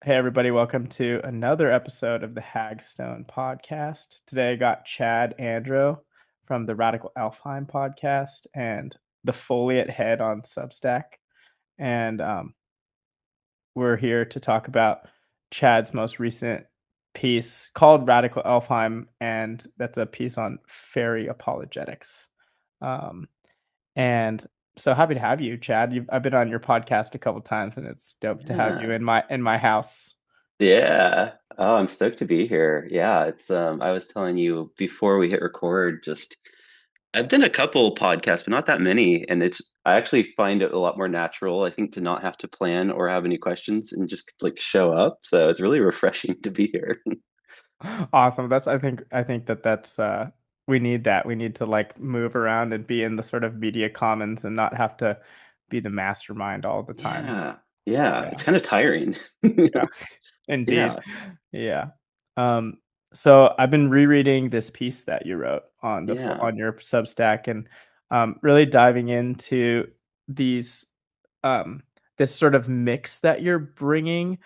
Hey, everybody, welcome to another episode of the Hagstone podcast. Today I got Chad Andro from the Radical Elphame podcast and the Foliate Head on Substack. And we're here to talk about Chad's most recent piece called Radical Elphame, and that's a piece on fairy apologetics. Um, and so happy to have you, Chad. I've been on your podcast a couple times, and it's dope to have you Yeah. in my house. Yeah. Oh, I'm stoked to be here. Yeah, it's I was telling you before we hit record, just I've done a couple podcasts, but not that many, and it's I actually find it a lot more natural, I think, to not have to plan or have any questions and just like show up. So it's really refreshing to be here. Awesome. I think that's we need that. We need to like move around and be in the sort of media commons and not have to be the mastermind all the time. Yeah. Yeah, Yeah. it's kind of tiring. Yeah. Indeed. Yeah. Yeah. Um so I've been rereading this piece that you wrote on Yeah. on your Substack and really diving into these um this sort of mix that you're bringing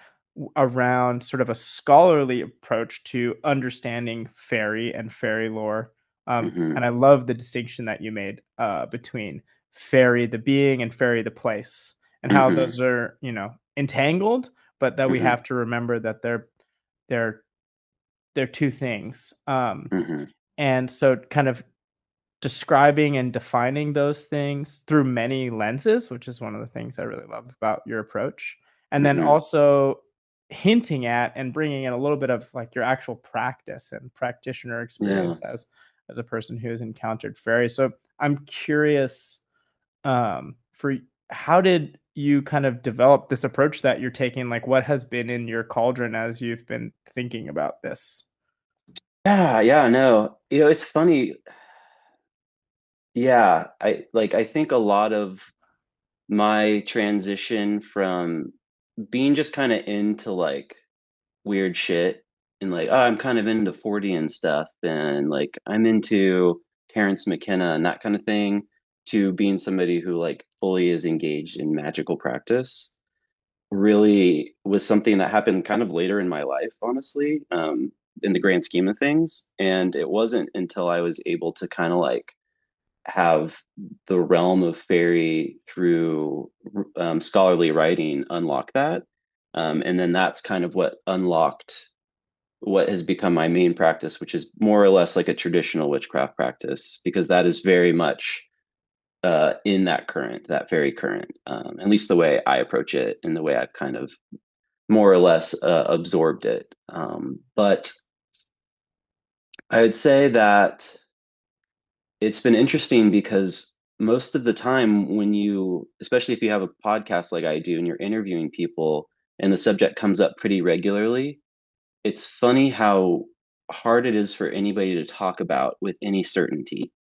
around sort of a scholarly approach to understanding fairy and fairy lore. And Hmm. I love the distinction that you made between fairy the being and fairy the place, and how Hmm. those are, entangled, but that we Hmm. have to remember that they're they're two things. Hmm. And so kind of describing and defining those things through many lenses, which is one of the things I really love about your approach. And then Hmm. also hinting at and bringing in a little bit of like your actual practice and practitioner Yeah. experience as a person who has encountered fairies. So I'm curious, for how did you kind of develop this approach that you're taking? Like, what has been in your cauldron as you've been thinking about this? Yeah, yeah, no. It's funny. Yeah, I think a lot of my transition from being just kind of into like weird shit and like, oh, I'm kind of into Fortean stuff and like I'm into Terrence McKenna and that kind of thing, to being somebody who like fully is engaged in magical practice really was something that happened kind of later in my life, honestly, in the grand scheme of things. And it wasn't until I was able to kind of like have the realm of fairy through scholarly writing unlock that. And then that's kind of what unlocked what has become my main practice, which is more or less like a traditional witchcraft practice, because that is very much in that current, that fairy current, at least the way I approach it and the way I've kind of more or less absorbed it. But I would say that it's been interesting because most of the time when you, especially if you have a podcast like I do and you're interviewing people and the subject comes up pretty regularly, it's funny how hard it is for anybody to talk about with any certainty.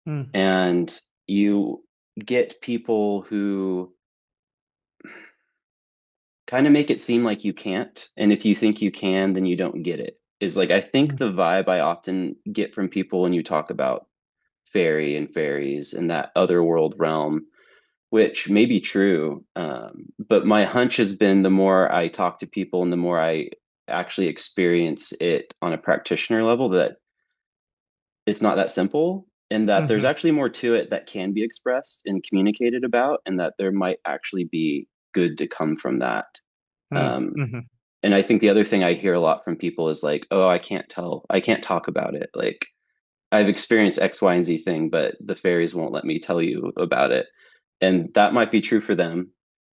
Hmm. And you get people who kind of make it seem like you can't. And if you think you can, then you don't get it. Is like, I think Hmm. the vibe I often get from people when you talk about fairy and fairies and that other world realm, which may be true. But my hunch has been the more I talk to people and the more I actually experience it on a practitioner level, that it's not that simple and that there's Hmm. actually more to it that can be expressed and communicated about, and that there might actually be good to come from that. Hmm. Um, Hmm. and I think the other thing I hear a lot from people is like, oh, I can't tell, I can't talk about it. Like, I've experienced X, Y, and Z thing, but the fairies won't let me tell you about it. And that might be true for them,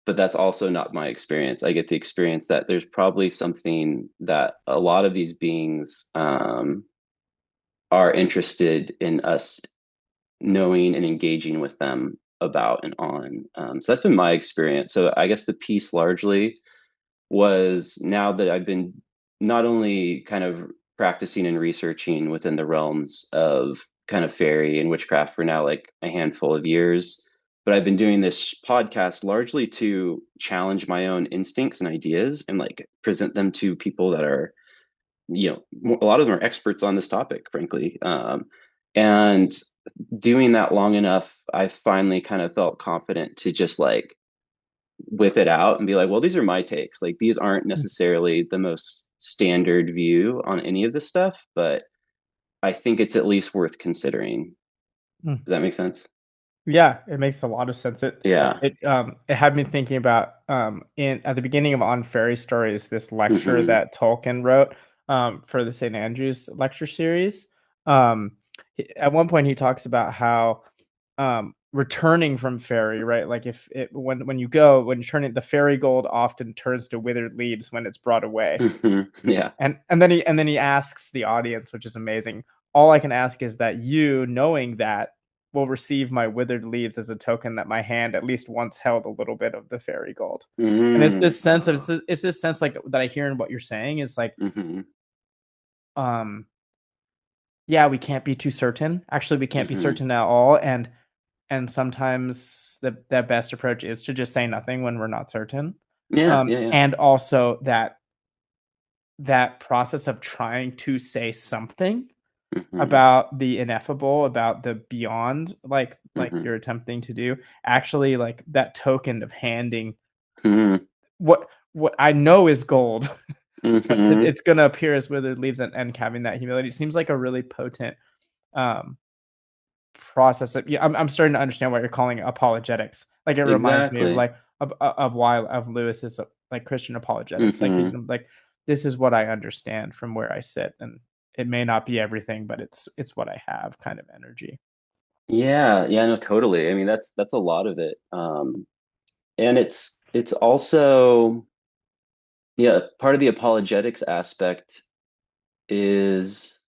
but that's also not my experience. I get the experience that there's probably something that a lot of these beings are interested in us knowing and engaging with them about and on. So that's been my experience. So I guess the piece largely was, now that I've been not only kind of practicing and researching within the realms of kind of fairy and witchcraft for now like a handful of years, but I've been doing this podcast largely to challenge my own instincts and ideas and like present them to people that are, a lot of them are experts on this topic, frankly. And doing that long enough, I finally kind of felt confident to just like whip it out and be like, well, these are my takes. Like these aren't necessarily the most standard view on any of this stuff, but I think it's at least worth considering. Mm. Does that make sense? Yeah, it makes a lot of sense. Yeah. It had me thinking about in at the beginning of On Fairy Stories, this lecture Hmm. that Tolkien wrote for the St. Andrews lecture series. At one point he talks about how returning from fairy, right? Like if it when you turn it, the fairy gold often turns to withered leaves when it's brought away. Hmm. Yeah. And then he asks the audience, which is amazing. All I can ask is that you, knowing that, will receive my withered leaves as a token that my hand at least once held a little bit of the fairy gold. And it's Mm. this sense of it's this sense like that I hear in what you're saying is like, Hmm. um, yeah, we can't be too certain. Actually, we can't be Hmm. certain at all. And sometimes the best approach is to just say nothing when we're not certain. Yeah. Yeah. Yeah. And also that process of trying to say something Hmm. about the ineffable, about the beyond, like Hmm. you're attempting to do, actually, like that token of handing Hmm. what I know is gold, but Hmm. it's gonna appear as withered leaves, and having that humility seems like a really potent um process of, yeah, I'm starting to understand what you're calling apologetics. Like it reminds me of Exactly. like of why of Lewis's like Christian apologetics. Like Hmm. like this is what I understand from where I sit, and it may not be everything, but it's what I have kind of energy. Yeah. Yeah. No, totally. I mean, that's a lot of it. And it's also, yeah, part of the apologetics aspect is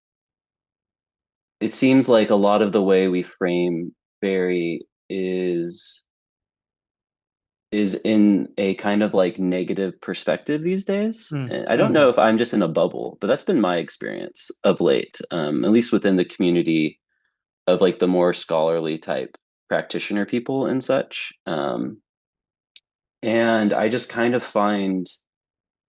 it seems like a lot of the way we frame fairy is in a kind of like negative perspective these days. Mm, And I don't know mhm, if I'm just in a bubble, but that's been my experience of late, at least within the community of like the more scholarly type practitioner people and such. And I just kind of find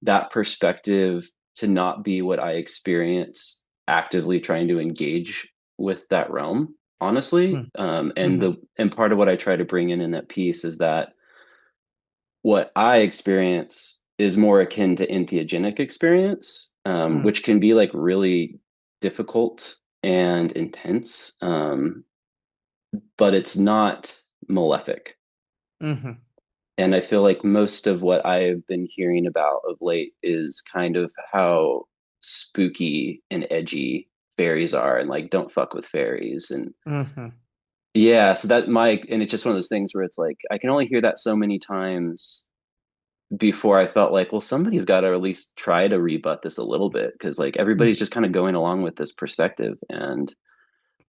that perspective to not be what I experience actively trying to engage with that realm, honestly. mm, And mhm, part of what I try to bring in that piece is that what I experience is more akin to entheogenic experience, mm, which can be like really difficult and intense, but it's not malefic. mhm, And I feel like most of what I've been hearing about of late is kind of how spooky and edgy fairies are, and like don't fuck with fairies. And mhm, yeah, so and it's just one of those things where it's like I can only hear that so many times before I felt like, well, somebody's got to at least try to rebut this a little bit because like mm, everybody's just kind of going along with this perspective. And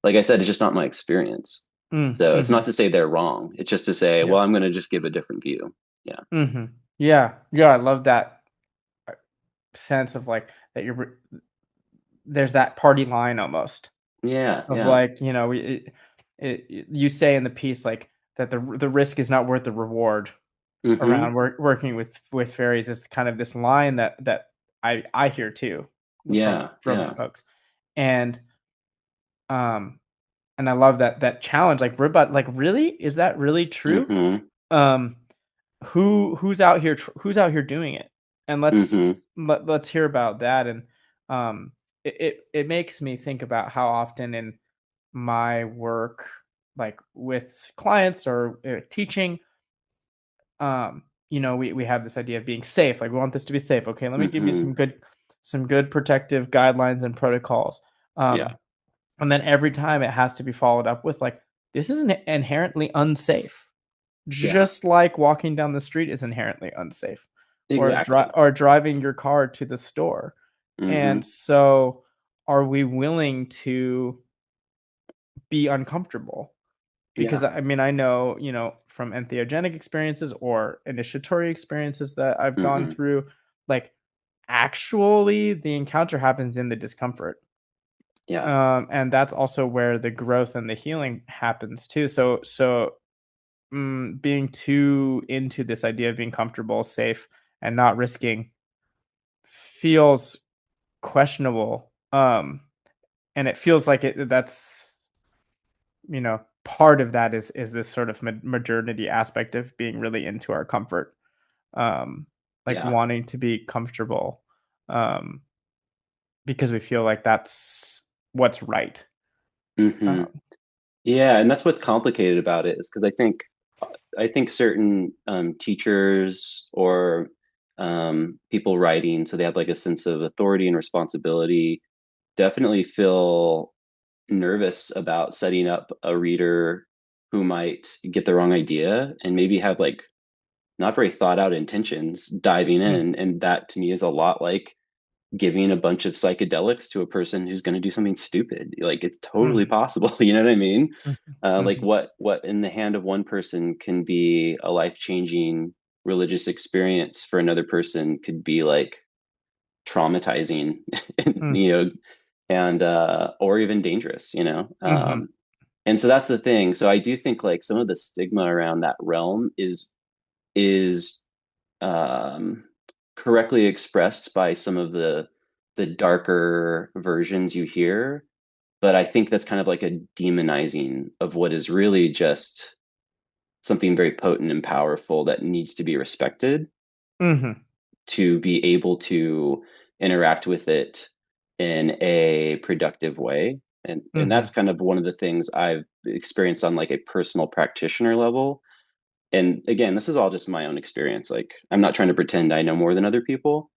like I said, it's just not my experience. mm, So it's not mhm. to say they're wrong. It's just to say, Yeah. well, I'm going to just give a different view. Yeah. Mhm. Yeah. Yeah, I love that sense of like that there's that party line almost Yeah. of Yeah. like, you say in the piece like that the risk is not worth the reward Hmm. around working with fairies is kind of this line that I hear too from Yeah. Yeah. folks. And um and I love that challenge, like rebut, like really, is that really true? Hmm. Um who's out here doing it? And Hmm. let's hear about that. And um it makes me think about how often in my work, like with clients or teaching, we have this idea of being safe. Like we want this to be safe. Okay, let me give you Hmm. some good protective guidelines and protocols. Yeah. And then every time it has to be followed up with like, this is inherently unsafe. Yeah. Just like walking down the street is inherently unsafe, or Exactly. driving your car to the store. And Hmm. so are we willing to be uncomfortable? Because Yeah. I mean, I know, from entheogenic experiences or initiatory experiences that I've gone Hmm. through, like actually the encounter happens in the discomfort. Yeah. And that's also where the growth and the healing happens too. Being too into this idea of being comfortable, safe, and not risking feels questionable. And it feels like that's part of that is this sort of modernity aspect of being really into our comfort. um, like Yeah. wanting to be comfortable, um, because we feel like that's what's right. Hmm. Um, Yeah, and that's what's complicated about it is because I think certain teachers or people writing, so they have like a sense of authority and responsibility, definitely feel nervous about setting up a reader who might get the wrong idea and maybe have like not very thought out intentions diving mm, in. And that to me is a lot like giving a bunch of psychedelics to a person who's going to do something stupid. Like it's totally mhm, possible. You know what I mean? mhm, Like mhm, what in the hand of one person can be a life changing religious experience for another person could be like traumatizing, mm, you know, and or even dangerous. You know. mhm, And so that's the thing. So I do think like some of the stigma around that realm is um, correctly expressed by some of the darker versions you hear, but I think that's kind of like a demonizing of what is really just something very potent and powerful that needs to be respected mhm, to be able to interact with it in a productive way. And that's mhm, kind of one of the things I've experienced on like a personal practitioner level. And again, this is all just my own experience. Like I'm not trying to pretend I know more than other people,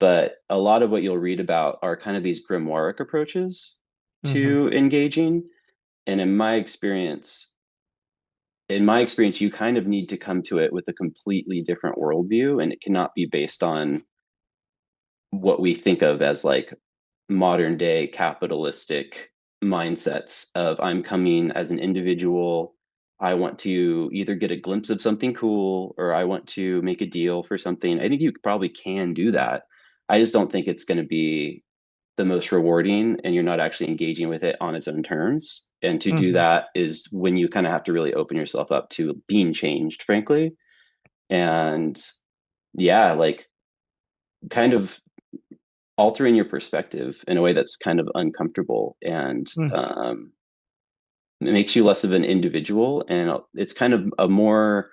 but a lot of what you'll read about are kind of these grimoire approaches mhm, to engaging. And in my experience, you kind of need to come to it with a completely different worldview, and it cannot be based on what we think of as like modern day capitalistic mindsets of I'm coming as an individual. I want to either get a glimpse of something cool or I want to make a deal for something. I think you probably can do that. I just don't think it's going to be the most rewarding and you're not actually engaging with it on its own terms. And to do mhm, that is when you kind of have to really open yourself up to being changed, frankly. And yeah, like kind of altering your perspective in a way that's kind of uncomfortable and mm, it makes you less of an individual. And it's kind of a more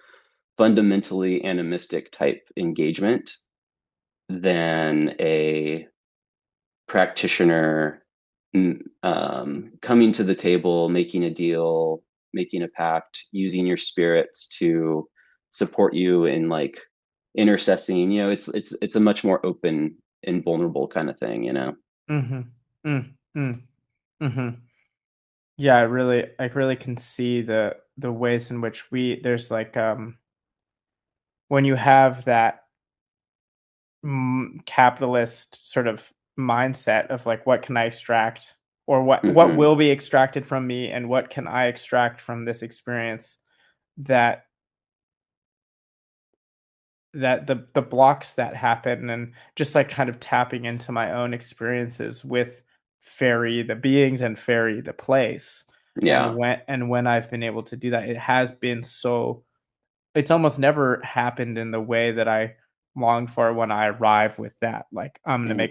fundamentally animistic type engagement than a practitioner coming to the table, making a deal, making a pact, using your spirits to support you in like intercessing. You know, it's a much more open and vulnerable kind of thing. You know. mhm, mm, mm, mhm. Yeah, I really can see the ways in which there's like when you have that capitalist sort of mindset of like what can I extract or what Hmm. will be extracted from me and what can I extract from this experience that the blocks that happen and just like kind of tapping into my own experiences with fairy the beings and fairy the place Yeah. and when I've been able to do that it has been so it's almost never happened in the way that I long for when I arrive with that like Hmm.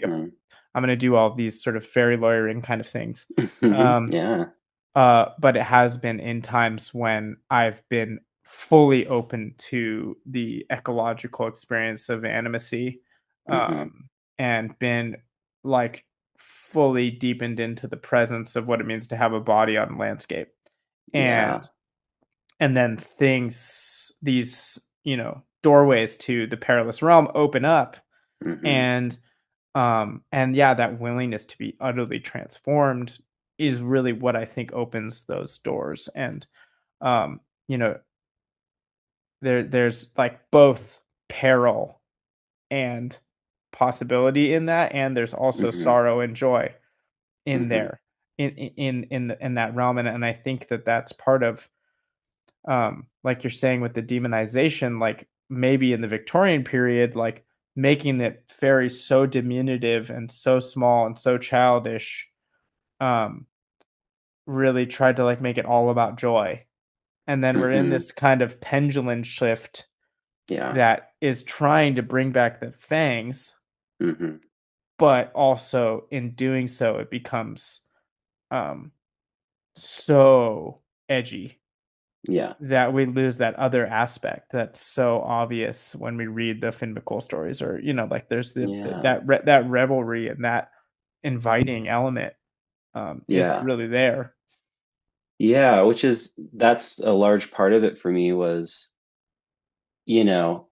I'm gonna do all these sort of fairy lawyering kind of things. Um, Yeah. but it has been in times when I've been fully open to the ecological experience of animacy, Hmm. and been like fully deepened into the presence of what it means to have a body on landscape. Yeah. And then these, doorways to the perilous realm open up Hmm. and yeah, that willingness to be utterly transformed is really what I think opens those doors. And um, you know, there's like both peril and possibility in that, and there's also Hmm. sorrow and joy in Hmm. there in that realm. And I think that that's part of like you're saying with the demonization, like maybe in the Victorian period, like making it very so diminutive and so small and so childish, um, really tried to like make it all about joy. And then we're in Hmm. this kind of pendulum shift Yeah. that is trying to bring back the fangs, Hmm. but also in doing so, it becomes um so edgy. Yeah. that we lose that other aspect that's so obvious when we read the Finn McCool stories, or like there's Yeah. that revelry and that inviting element is Yeah. really there. Yeah, which is that's a large part of it for me was, you know,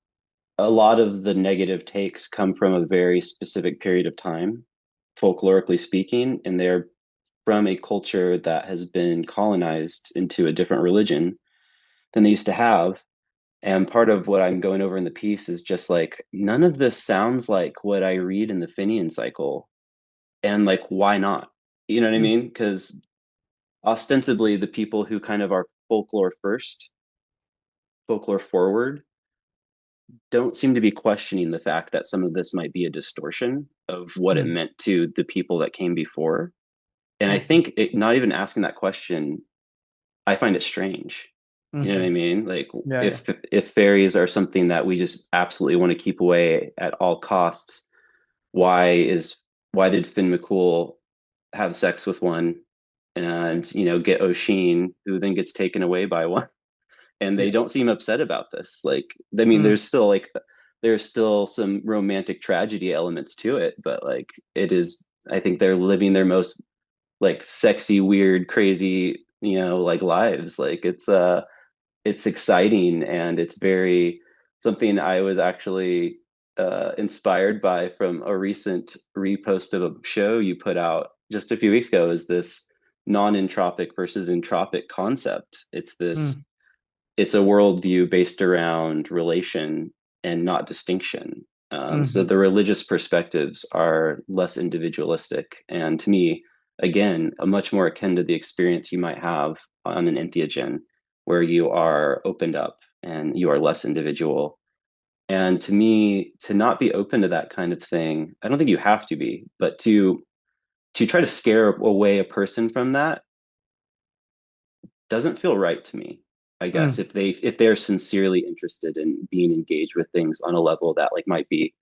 a lot of the negative takes come from a very specific period of time, folklorically speaking, and they're from a culture that has been colonized into a different religion than they used to have. And part of what I'm going over in the piece is just like, none of this sounds like what I read in the Finian cycle. And like, why not? You know what I Mm, mean? Because ostensibly, the people who kind of are folklore first, folklore forward, don't seem to be questioning the fact that some of this might be a distortion of what it mm, meant to the people that came before. And I mhm, think not even asking that question, I find it strange. You know what I mhm. mean? Like Yeah, yeah. if fairies are something that we just absolutely want to keep away at all costs, why is why did Finn McCool have sex with one and get O'Sheen, who then gets taken away by one? And they Yeah. don't seem upset about this. Like, I mean, Mm, there's still some romantic tragedy elements to it, but like it is, I think they're living their most like sexy, weird, crazy, like lives. Like it's exciting and it's very something I was actually inspired by from a recent repost of a show you put out just a few weeks ago. Is this non-entropic versus entropic concept? mm, It's a worldview based around relation and not distinction. So mhm, the religious perspectives are less individualistic, and to me, again, a much more akin to the experience you might have on an entheogen, where you are opened up and you are less individual. And to me, to not be open to that kind of thing, I don't think you have to be, but to try to scare away a person from that doesn't feel right to me. I guess mm, if they're sincerely interested in being engaged with things on a level that like might be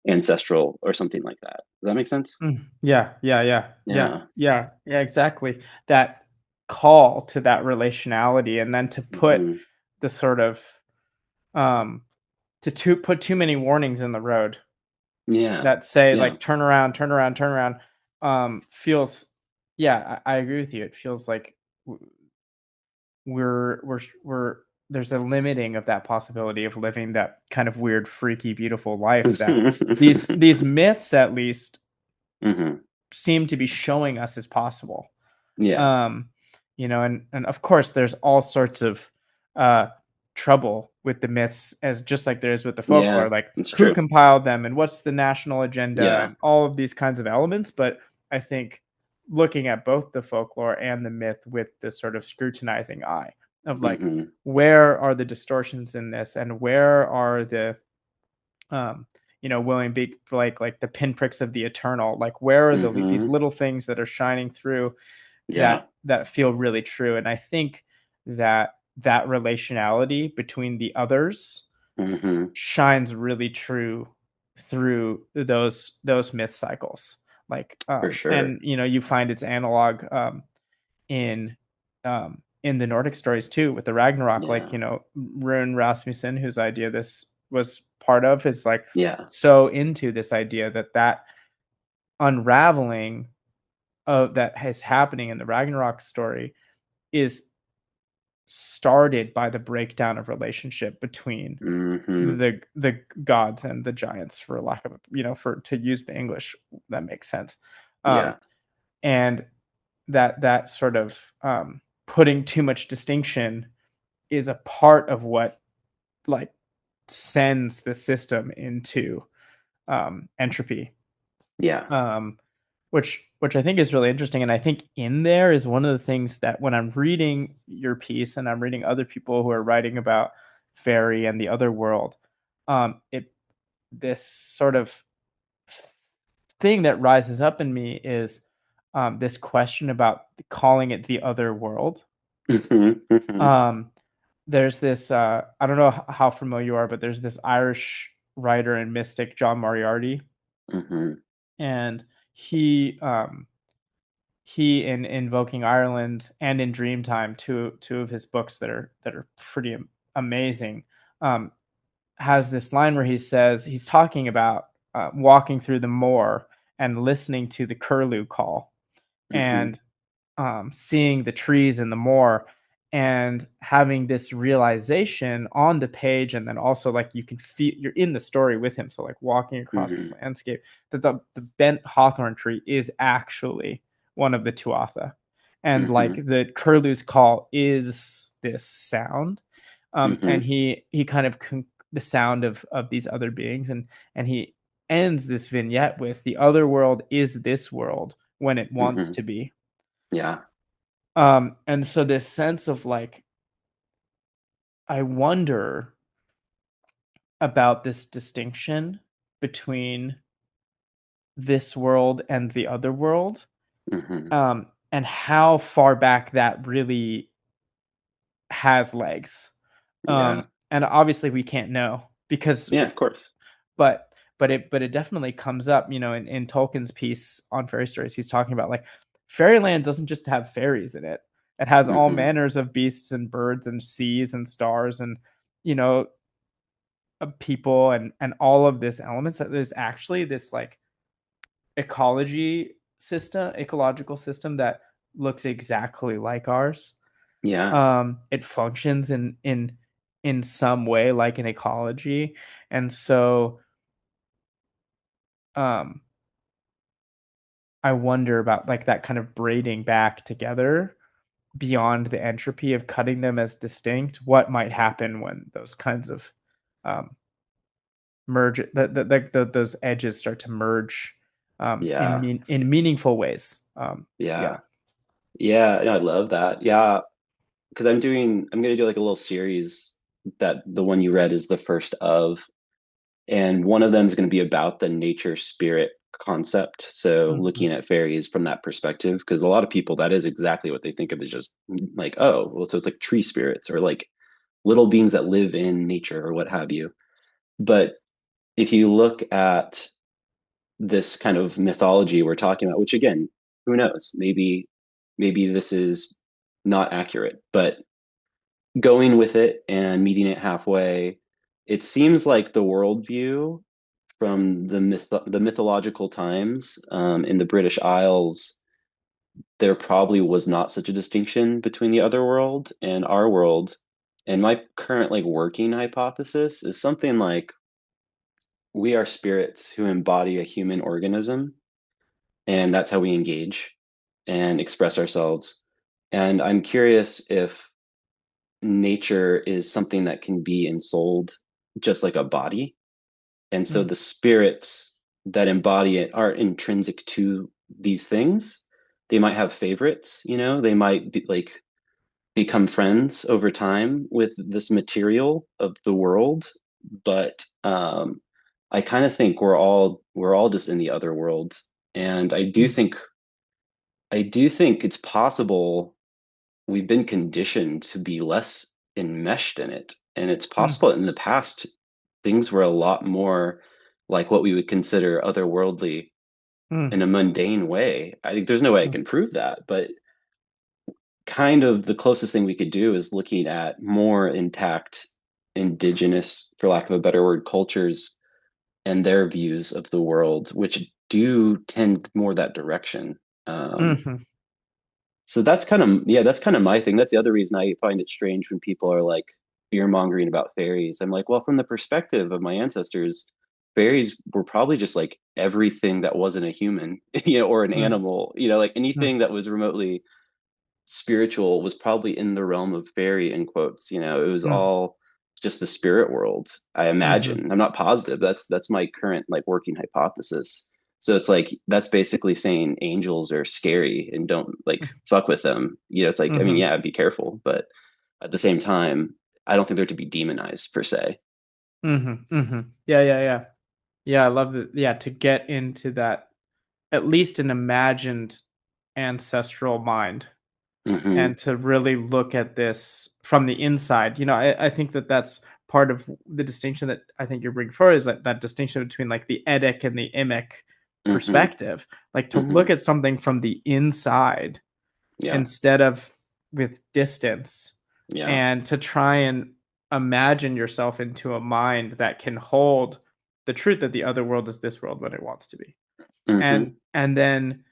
ancestral or something like that. Does that make sense? mm. Yeah, yeah, yeah, yeah, Yeah. yeah, yeah, exactly. That call to that relationality, and then to put Hmm. the sort of um put too many warnings in the road Yeah. that say Yeah. like turn around, turn around, turn around, feels, yeah, I agree with you. It feels like we're there's a limiting of that possibility of living that kind of weird, freaky, beautiful life that these myths at least Hmm. seem to be showing us is possible. Yeah. Um, and of course there's all sorts of uh trouble with the myths, as just like there is with the Yeah. folklore, like It's who true. compiled them and what's the national agenda Yeah. and all of these kinds of elements. But I think looking at both the folklore and the myth with this sort of scrutinizing eye of like, Hmm. where are the distortions in this, and where are the um willing be like the pinpricks of the eternal, like where are these Hmm. little things that are shining through Yeah. that feel really true. And I think that relationality between the others Hmm. shines really true through those myth cycles, like For sure. and you find its analog in the Nordic stories too, with the Ragnarok, like Yeah. Rune Rasmussen, whose idea this was part of, is like Yeah. so into this idea that unraveling of that is happening in the Ragnarok story is started by the breakdown of relationship between Hmm. the gods and the giants, for lack of for to use the English that makes sense. um Yeah. and that sort of putting too much distinction is a part of what like sends the system into entropy, Yeah. um which I think is really interesting. And I think in there is one of the things that when I'm reading your piece and I'm reading other people who are writing about fairy and the other world, it this sort of thing that rises up in me is this question about calling it the other world. Hmm. Hmm. Um, there's this I don't know how familiar you are, but there's this Irish writer and mystic, John Moriarty, Hmm. and he he in Invoking Ireland and in Dreamtime, two of his books that are pretty amazing, um, has this line where he says he's talking about walking through the moor and listening to the curlew call Mm-hmm. and seeing the trees in the moor and having this realization on the page, and then also like you can feel you're in the story with him, so like walking across the Mm-hmm. landscape, that the bent hawthorn tree is actually one of the tuatha, and like Mm-hmm. the curlew's call is this sound, Mm-hmm. and he kind of the sound of these other beings, and he ends this vignette with the other world is this world when it wants Mm-hmm. to be. Yeah. And so this sense of like, I wonder about this distinction between this world and the other world, Mm-hmm. and how far back that really has legs. Yeah. And obviously we can't know because Yeah, of course. but but it definitely comes up, in Tolkien's piece on fairy stories. He's talking about like fairyland doesn't just have fairies in it. It has all Mm-hmm. manners of beasts and birds and seas and stars and you know people and all of this elements, that there's actually this like ecological system that looks exactly like ours. Yeah. It functions in some way like an ecology, and so um I wonder about like that kind of braiding back together beyond the entropy of cutting them as distinct. What might happen when those kinds of um, merge, those edges start to merge Yeah. in meaningful ways. Yeah. Yeah. Yeah. Yeah, I love that. Yeah. Because I'm gonna do like a little series that the one you read is the first of, and one of them is going to be about the nature spirit concept. So Mm-hmm. looking at fairies from that perspective, because a lot of people, that is exactly what they think of as just like, oh, well, so it's like tree spirits or like little beings that live in nature or what have you. But if you look at this kind of mythology we're talking about, which again, who knows? Maybe this is not accurate, but going with it and meeting it halfway, it seems like the worldview from the mythological times in the British Isles, there probably was not such a distinction between the other world and our world. And my current like working hypothesis is something like we are spirits who embody a human organism, and that's how we engage and express ourselves. And I'm curious if nature is something that can be ensouled just like a body. And so Mm-hmm. the spirits that embody it are intrinsic to these things. They might have favorites, they might be like become friends over time with this material of the world. But I kind of think we're all just in the other world. And I do think it's possible we've been conditioned to be less enmeshed in it. And it's possible in the past, things were a lot more like what we would consider otherworldly Mm-hmm. in a mundane way. I think there's no way I can prove that, but kind of the closest thing we could do is looking at more intact indigenous, for lack of a better word, cultures and their views of the world, which do tend more that direction. Um, Mm-hmm. So that's kind of my thing. That's the other reason I find it strange when people are like fear mongering about fairies. I'm like, well, from the perspective of my ancestors, fairies were probably just like everything that wasn't a human, or an animal, like anything that was remotely spiritual was probably in the realm of fairy in quotes. It was all just the spirit world, I Mm-hmm. imagine. I'm not positive. That's my current like working hypothesis. So it's like that's basically saying angels are scary and don't like fuck with them. It's like, I mean, Mm-hmm. yeah, be careful, but at the same time, I don't think they're to be demonized per se. Mm-hmm. Mm-hmm. Yeah, yeah, yeah. Yeah, I love that. Yeah, to get into that, at least an imagined ancestral mind, Hmm. and to really look at this from the inside. I think that that's part of the distinction that I think you're bringing forward, is that distinction between like the Edic and the Imic, Mm-hmm. perspective, like to Mm-hmm. look at something from the inside Yeah. instead of with distance, Yeah. and to try and imagine yourself into a mind that can hold the truth that the other world is this world when it wants to be. Mm-hmm. And then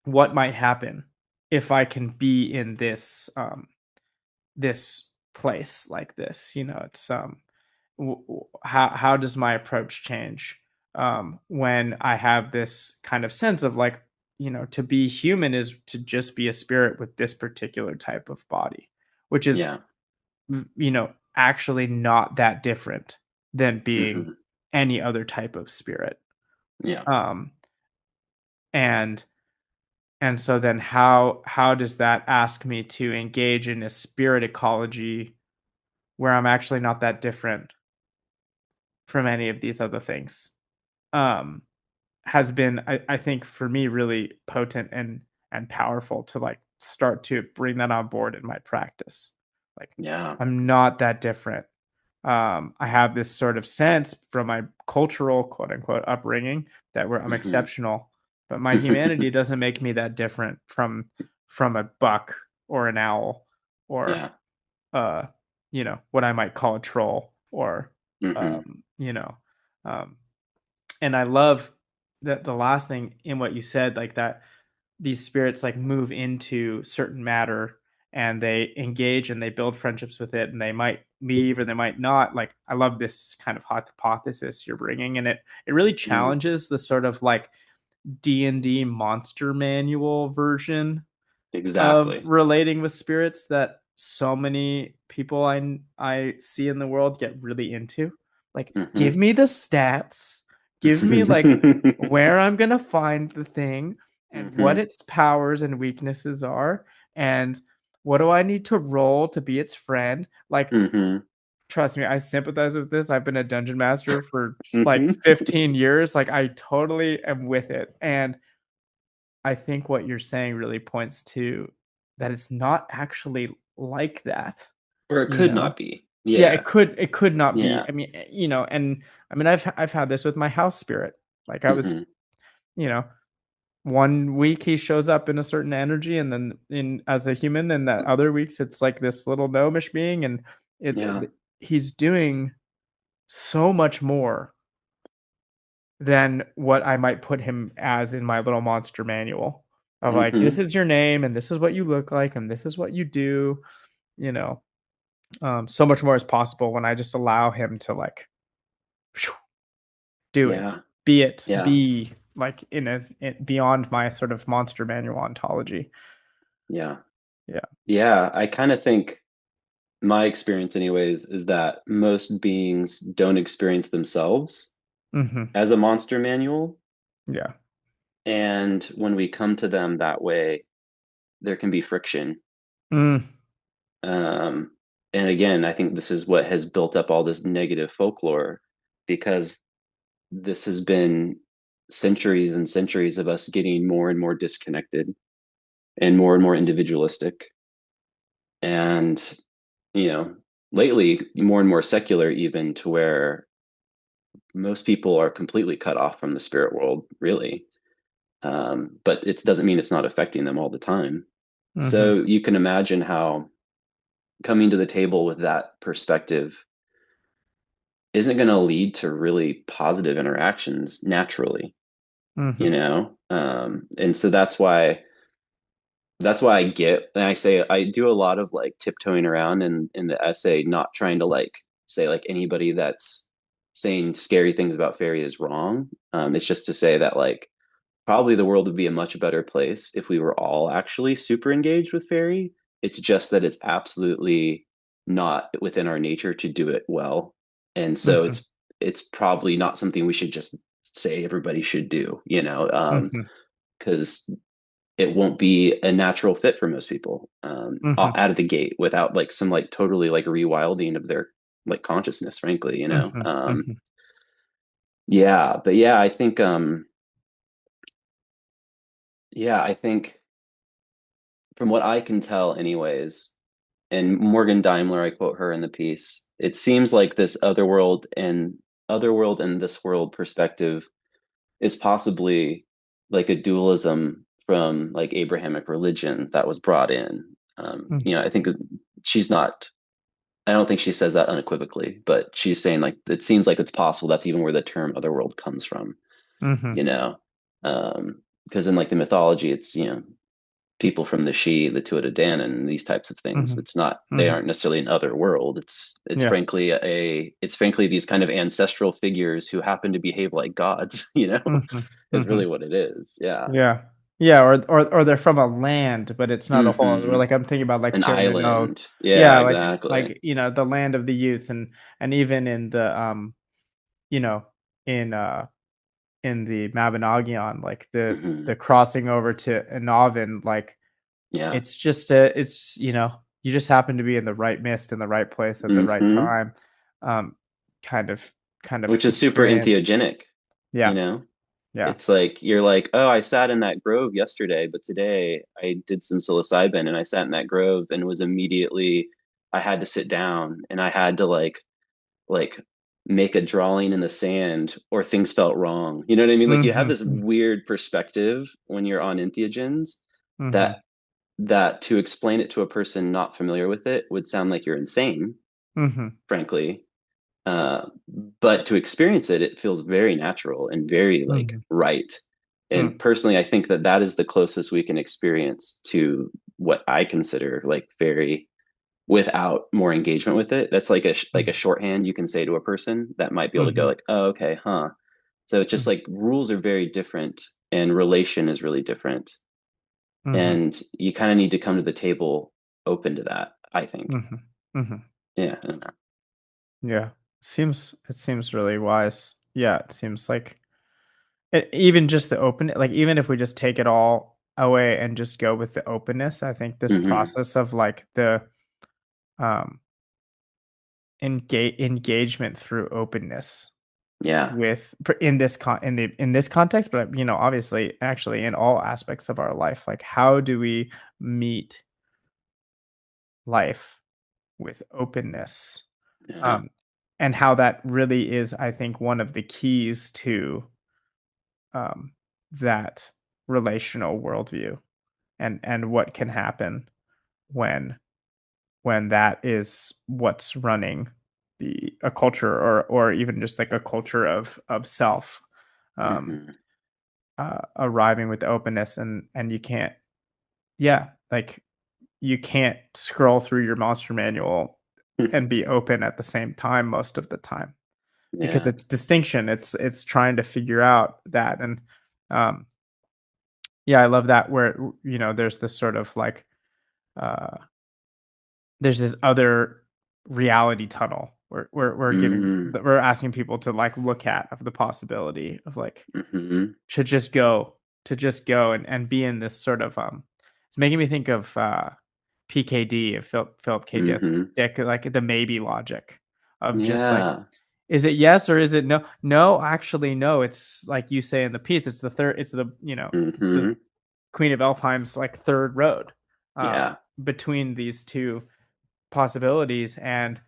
what might happen if I can be in this place like this? It's how does my approach change when I have this kind of sense of like, to be human is to just be a spirit with this particular type of body, which is, Yeah. actually not that different than being Mm-hmm. any other type of spirit. Yeah. Um, and and so then how does that ask me to engage in a spirit ecology where I'm actually not that different from any of these other things? Um, has been, I think, for me, really potent and powerful to like start to bring that on board in my practice. Like, Yeah. I'm not that different. I have this sort of sense from my cultural quote unquote upbringing that I'm Mm-hmm. exceptional, but my humanity doesn't make me that different from a buck or an owl or Yeah. uh what I might call a troll or Mm-hmm. um you know um and I love that the last thing in what you said, like that these spirits like move into certain matter and they engage and they build friendships with it, and they might leave or they might not. Like, I love this kind of hypothesis you're bringing, and it really Mm. challenges the sort of like D&D monster manual version of Exactly. relating with spirits that so many people I see in the world get really into. Like, give Mm-hmm. me the stats, give me like where I'm gonna find the thing and what Mm-hmm. its powers and weaknesses are, and what do I need to roll to be its friend. Like, Mm-hmm. trust me, I sympathize with this. I've been a dungeon master for like Mm-hmm. 15 years. Like, I totally am with it. And I think what you're saying really points to that it's not actually like that, Or it you could know? not be. Yeah, Yeah. it could not be. Yeah. I mean, and I mean, I've had this with my house spirit. Like, I was, Mm-hmm. you know, one week he shows up in a certain energy, and then in as a human, and that other weeks it's like this little gnomish being, and Yeah. he's doing so much more than what I might put him as in my little monster manual of like, this Mm-hmm. is your name and this is what you look like and this is what you do, you know. So much more is possible when I just allow him to like do it, Yeah. be it, Yeah. be like beyond my sort of monster manual ontology. Yeah. Yeah. Yeah. I kind of think my experience anyways is that most beings don't experience themselves Hmm. as a monster manual. Yeah. And when we come to them that way, there can be friction. Mm. Um, and again, I think this is what has built up all this negative folklore, because this has been centuries and centuries of us getting more and more disconnected and more individualistic. And, you know, lately, more and more secular, even to where most people are completely cut off from the spirit world, really. But it doesn't mean it's not affecting them all the time. Hmm. So you can imagine how coming to the table with that perspective isn't going to lead to really positive interactions naturally, you Hmm. know? And so that's why I get, and I say I do a lot of like tiptoeing around in the essay, not trying to like say like anybody that's saying scary things about fairy is wrong. It's just to say that like probably the world would be a much better place if we were all actually super engaged with fairy. It's just that it's absolutely not within our nature to do it well. And so Hmm. it's probably not something we should just say everybody should do, Hmm. because it won't be a natural fit for most people Hmm. out of the gate without like some like totally like rewilding of their like consciousness, frankly, Hmm. Hmm. yeah, but I think from what I can tell anyways, and Morgan Daimler, I quote her in the piece, it seems like this otherworld and this world perspective is possibly like a dualism from like Abrahamic religion that was brought in. Mm-hmm. I think that she's not, I don't think she says that unequivocally, but she's saying like it seems like it's possible that's even where the term otherworld comes from, Mm-hmm. you know. Because in like the mythology, it's people from the She, the Tuatha Danann, and these types of things. Mm-hmm. It's not, they Mm-hmm. aren't necessarily an other world. Yeah. It's frankly these kind of ancestral figures who happen to behave like gods, Mm-hmm. is Mm-hmm. really what it is. Yeah. Yeah. Yeah, or they're from a land, but it's not a whole. Or Hmm. like I'm thinking about like An children of, island. Yeah, yeah, exactly. the land of the youth, and even in the you know, in in the Mabinogion, like Hmm. the crossing over to Innovin, like Yes. it's just a it's you just happen to be in the right mist in the right place at the right Hmm. time, um, kind of Which is super experience. entheogenic, you Yeah, know? yeah. It's like you're like, oh, I sat in that grove yesterday, but today I did some psilocybin and I sat in that grove and was immediately I had to sit down and I had to like make a drawing in the sand or things felt wrong. You know what I mean? Like you have this Mm-hmm. weird perspective when you're on entheogens Mm-hmm. that that to explain it to a person not familiar with it would sound like you're insane, Mm-hmm. frankly. Uh, but to experience it, it feels very natural and very like Mm-hmm. right. And personally, I think that that is the closest we can experience to what I consider like fairy without more engagement with it. That's like like a Mm-hmm. shorthand you can say to a person that might be able to go Mm-hmm. like, oh, okay, huh. So it's just like rules are very different and relation is really different. Mm-hmm. And you kind of need to come to the table open to that, I think. Mm-hmm. Mm-hmm. Yeah. Yeah. It seems really wise. Yeah, it seems like even just the open, like even if we just take it all away and just go with the openness, I think this Hmm. process of like the um engagement through openness Yeah. with in this context, but obviously actually in all aspects of our life, like how do we meet life with openness, Yeah. um and how that really is, I think, one of the keys to um that relational worldview, and what can happen when that is what's running the a culture, or even just like a culture of self, um Hmm. arriving with openness, and you can't, yeah, like you can't scroll through your monster manual and be open at the same time most of the time, because Yeah. it's distinction, it's trying to figure out that. And um yeah, I love that, where there's this sort of like uh there's this other reality tunnel where Hmm. we're asking people to like look at, of the possibility of like Hmm. to just go and be in this sort of it's making me think of PKD, of Philip K. Hmm. Dick, like the maybe logic of just like, Yeah. is it yes or is it no? No, actually no, it's like you say in the piece, it's the third, it's the the Hmm. Queen of Elfheim's like third road, Yeah. between these two possibilities, and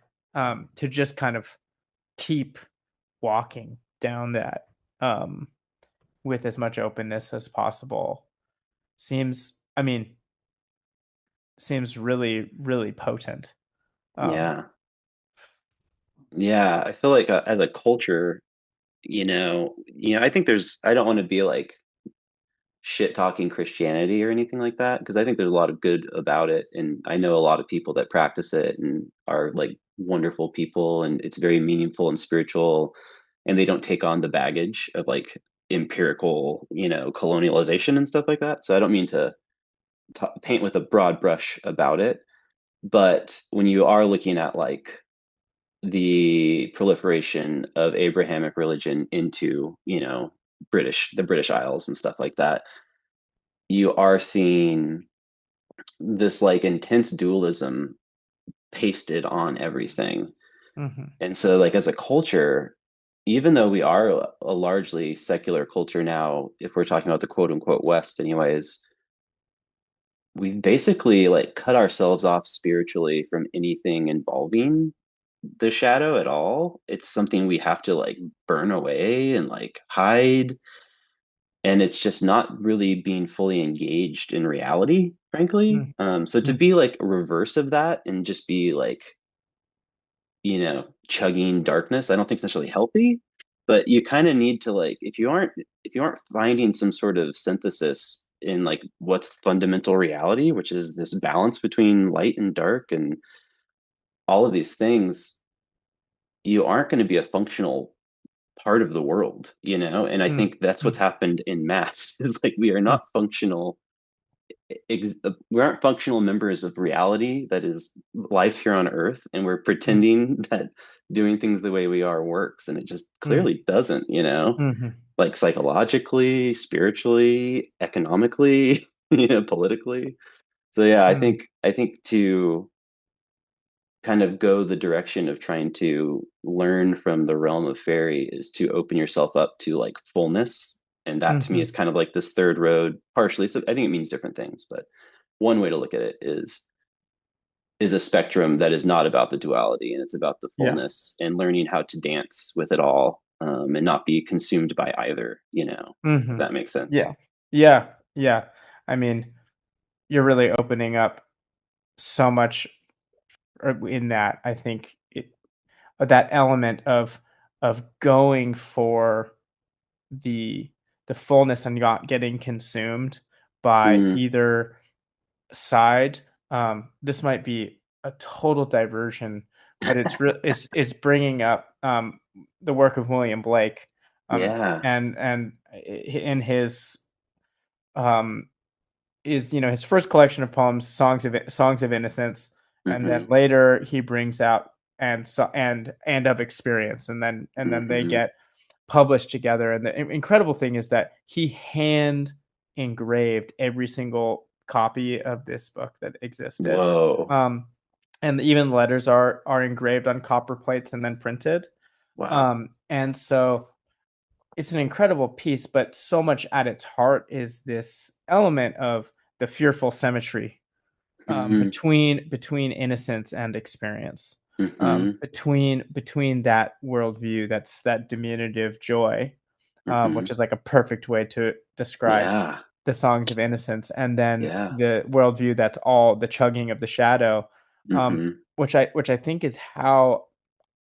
to just kind of keep walking down that, um, with as much openness as possible, seems, I mean, seems really, really potent. Um, Yeah. Yeah. I feel like as a culture, I think I don't want to be like shit talking Christianity or anything like that because I think there's a lot of good about it, and I know a lot of people that practice it and are like wonderful people, and it's very meaningful and spiritual, and they don't take on the baggage of like empirical, colonialization and stuff like that. So I don't mean to paint with a broad brush about it, but when you are looking at like the proliferation of Abrahamic religion into, the British Isles and stuff like that, you are seeing this like intense dualism pasted on everything. mhm, And so like as a culture, even though we are a largely secular culture now, if we're talking about the quote unquote West anyways, we've basically like cut ourselves off spiritually from anything involving the shadow at all. It's something we have to like burn away and like hide. and it's just not really being fully engaged in reality, frankly. Mm, So to mm, be like a reverse of that and just be like, chugging darkness, I don't think it's necessarily healthy, but you kind of need to like, if you aren't finding some sort of synthesis in like what's fundamental reality, which is this balance between light and dark and all of these things, you aren't going to be a functional part of the world, And I mm, think that's what's mm, happened in mass is like mm, we aren't functional members of reality that is life here on earth, and we're mm, pretending that doing things the way we are works, and it just mm, clearly doesn't, mhm, like psychologically, spiritually, economically, politically. So yeah, i mm, think i think to kind of go the direction of trying to learn from the realm of fairy is to open yourself up to like fullness. And that to me is mhm. kind of like this third road partially. So I think it means different things, but one way to look at it is a spectrum that is not about the duality, and it's about the Yeah. fullness and learning how to dance with it all, and not be consumed by either, if Mhm. that makes sense. Yeah. Yeah. Yeah. I mean, you're really opening up so much in that. I think that element of going for the the fullness and not getting consumed by Mm, either side. This might be a total diversion, but it's bringing up the work of William Blake, yeah. in his um, his first collection of poems, Songs of Innocence, and then Mm-hmm. later he brings out and of Experience, and then they Mm-hmm. get published together. And the incredible thing is that he hand engraved every single copy of this book that existed. Whoa. Um, and even letters are engraved on copper plates and then printed. Wow. And so it's an incredible piece, but so much at its heart is this element of the fearful symmetry, Mm-hmm. between innocence and experience, Mm-hmm. between that worldview, that's that diminutive joy, Mm-hmm. which is like a perfect way to describe Yeah. the Songs of Innocence, and then Yeah. the worldview that's all the chugging of the shadow, Mm-hmm. which I think is how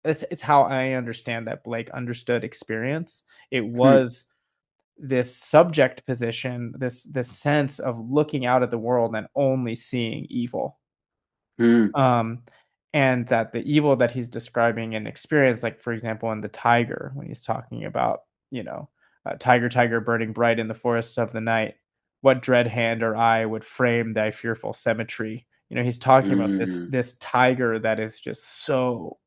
it's how I understand that Blake understood experience. It Hmm. was this subject position, this sense of looking out at the world and only seeing evil. Hmm. Um, and that the evil that he's describing in experience, like for example, in the tiger, when he's talking about, tiger, tiger, burning bright in the forests of the night, what dread hand or eye would frame thy fearful symmetry? He's talking about this Hmm. this tiger that is just so,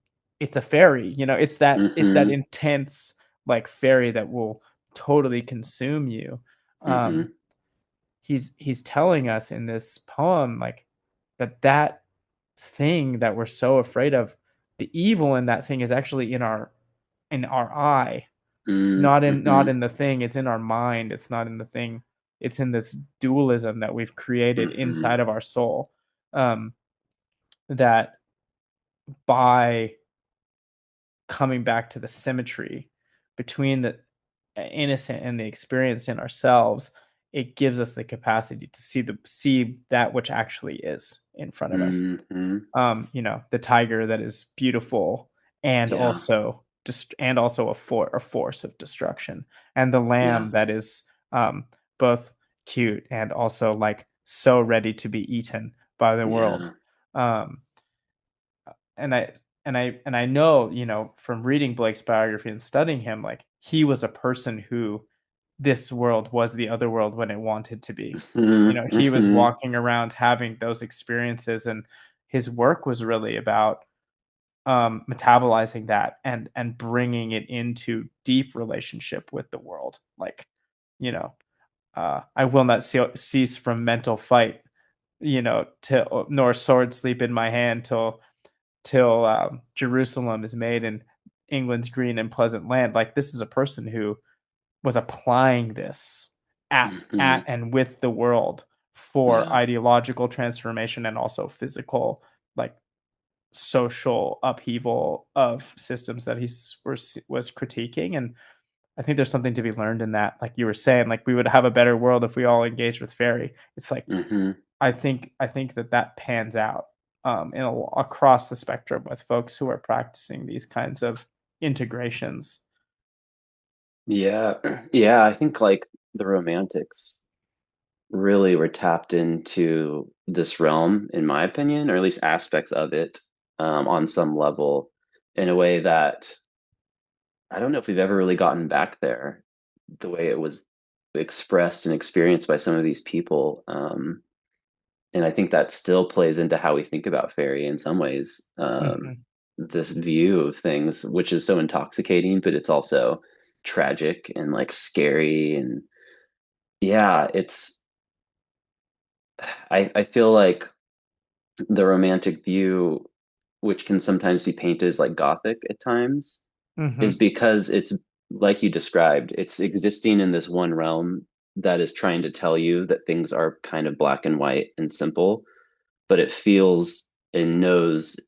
it's a fairy, it's that Mm-hmm. intense like fairy that will totally consume you. Um, Mm-hmm. he's telling us in this poem like that thing that we're so afraid of, the evil in that thing is actually in our eye, not Mm-hmm. in the thing. It's in our mind, it's not in the thing. It's in this dualism that we've created Mm-hmm. inside of our soul, um that by coming back to the symmetry between the innocent and the experience in ourselves, it gives us the capacity to see that which actually is in front of us. Mm-hmm. The tiger that is beautiful and Yeah. also just and also a force of destruction, and the Yeah. lamb that is both cute and also like so ready to be eaten by the world. Yeah. Um, and I know, from reading Blake's biography and studying him, like he was a person who this world was the other world when it wanted to be. He was Mm-hmm. walking around having those experiences, and his work was really about metabolizing that and bringing it into deep relationship with the world. Like, you know, I will not cease from mental fight, till nor sword sleep in my hand till Jerusalem is made in England's green and pleasant land. Like this is a person who was applying this at Mm-hmm. and with the world for Yeah. ideological transformation and also physical, like social upheaval of systems that was critiquing. And I think there's something to be learned in that. Like you were saying, like we would have a better world if we all engaged with fairy. It's like Hmm. I think that pans out across the spectrum with folks who are practicing these kinds of integrations. Yeah. Yeah, I think like the romantics really were tapped into this realm, in my opinion, or at least aspects of it, on some level, in a way that I don't know if we've ever really gotten back there, the way it was expressed and experienced by some of these people. And I think that still plays into how we think about fairy in some ways. Hmm. This view of things, which is so intoxicating, but it's also tragic and like scary. And yeah, I feel like the romantic view, which can sometimes be painted as like gothic at times, is Hmm. because it's like you described, it's existing in this one realm that is trying to tell you that things are kind of black and white and simple, but it feels and knows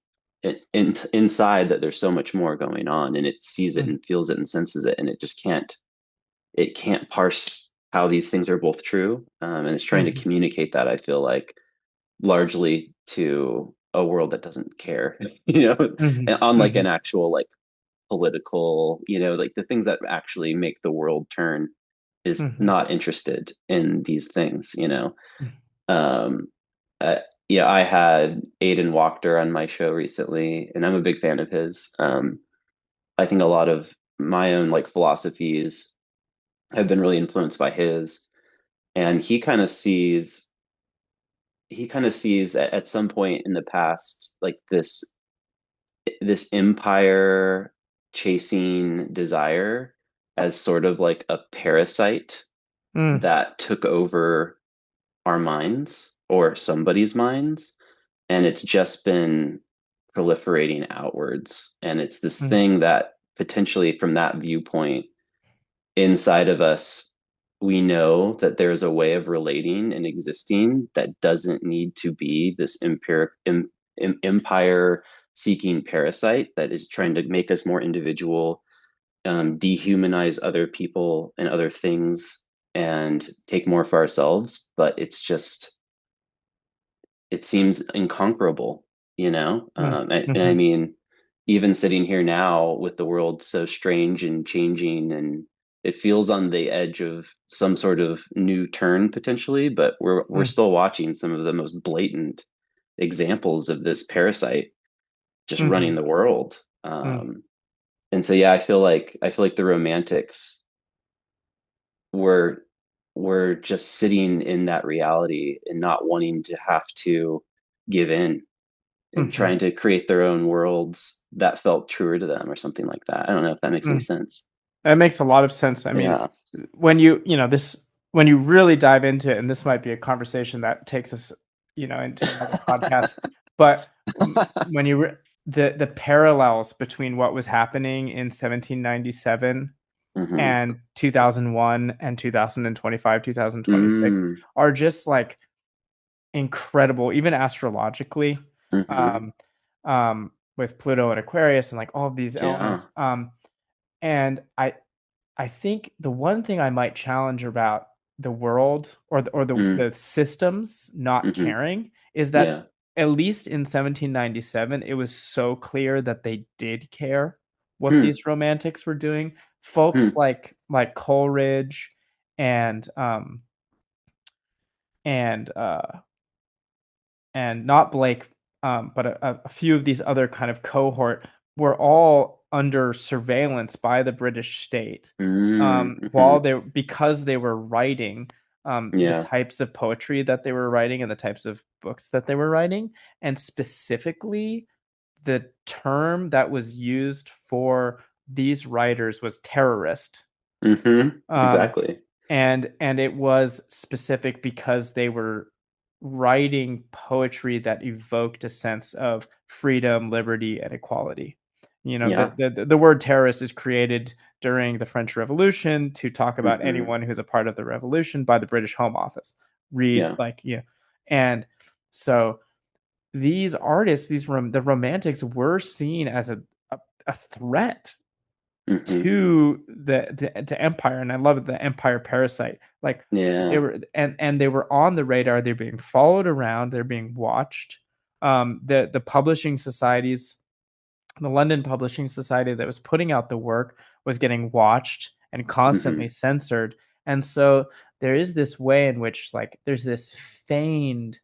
inside that there's so much more going on, and it sees it and feels it and senses it, and it can't parse how these things are both true, and it's trying to Hmm. communicate that, I feel like, largely to a world that doesn't care, you know, Hmm. on like an Hmm. actual like political, like the things that actually make the world turn, is Hmm. not interested in these things. Um, uh, yeah, I had Aiden Wachter on my show recently, and I'm a big fan of his. I think a lot of my own like philosophies have been really influenced by his, and he kind of sees at some point in the past like this empire chasing desire as sort of like a parasite Hmm. that took over our minds or somebody's minds, and it's just been proliferating outwards, and it's this Hmm. thing that potentially from that viewpoint inside of us, we know that there's a way of relating and existing that doesn't need to be this empire seeking parasite that is trying to make us more individual, dehumanize other people and other things, and take more for ourselves. But it seems inconquerable, Hmm. and I Hmm. mean, even sitting here now with the world so strange and changing, and it feels on the edge of some sort of new turn potentially, but we're Hmm. still watching some of the most blatant examples of this parasite just running Hmm. the world. Hmm. And so yeah, I feel like the romantics were just sitting in that reality and not wanting to have to give in, and Hmm. trying to create their own worlds that felt truer to them or something like that. I don't know if that makes any Hmm. sense. That makes a lot of sense. I mean, Yeah. when you really dive into it, and this might be a conversation that takes us, into another podcast, but when you the parallels between what was happening in 1797 Hmm. and 2001 and 2025, 2026 Mm. are just like incredible, even astrologically, Hmm. um, with Pluto and Aquarius and like all of these Yeah. elements. And I think the one thing I might challenge about the world or Mm. the systems not Hmm. caring is that Yeah. at least in 1797 it was so clear that they did care what Hmm. these romantics were doing. Folks Hmm. like Coleridge and and uh and not Blake, but a few of these other kind of cohort were all under surveillance by the British state, Mm. while Hmm. because they were writing the Yeah. types of poetry that they were writing and the types of books that they were writing, and specifically the term that was used for these writers was terrorist. Hmm. Um, Exactly. and it was specific because they were writing poetry that evoked a sense of freedom, liberty, and equality. Yeah. The word terrorist is created during the French Revolution to talk about Hmm. anyone who's a part of the revolution by the British Home Office. Read Yeah. like and so these artists, the romantics, were seen as a threat Mm-hmm. to the empire. And I love it, the empire parasite. Like they Yeah. were, and they were on the radar. They're being followed around. They're being watched. The publishing societies, the London Publishing Society that was putting out the work, was getting watched and Mm-hmm. constantly censored. And so there is this way in which, like, there's this feigned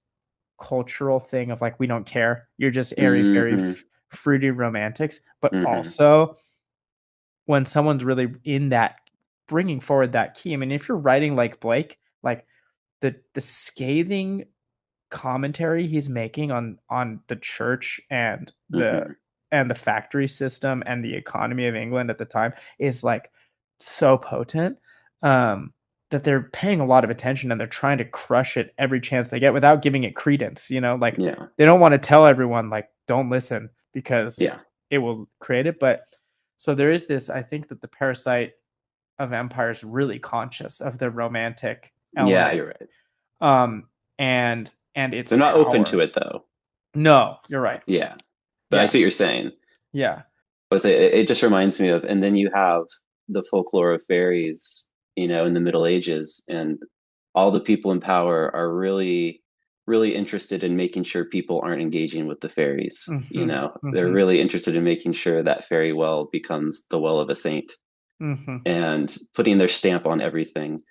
cultural thing of like, we don't care, you're just airy fairy Mm-hmm. fruity romantics. But Mm-hmm. also, when someone's really in that, bringing forward that key, I mean, if you're writing like Blake, like the scathing commentary he's making on the church Mm-hmm. and the factory system and the economy of England at the time is like so potent, um, that they're paying a lot of attention and they're trying to crush it every chance they get without giving it credence. Like, Yeah. they don't want to tell everyone like, don't listen, because Yeah. it will create it. But so there is this, I think that the Parasite of Empire is really conscious of the romantic Yeah, you're element, right. um, and its They're not open to power. it though. No, you're right. Yeah. But I Yeah, see what you're saying. yeah. But it just reminds me of, and then you have the folklore of fairies, in the Middle Ages, and all the people in power are really, really interested in making sure people aren't engaging with the fairies. Mm-hmm, They're mm-hmm, really interested in making sure that fairy well becomes the well of a saint mm-hmm, and putting their stamp on everything.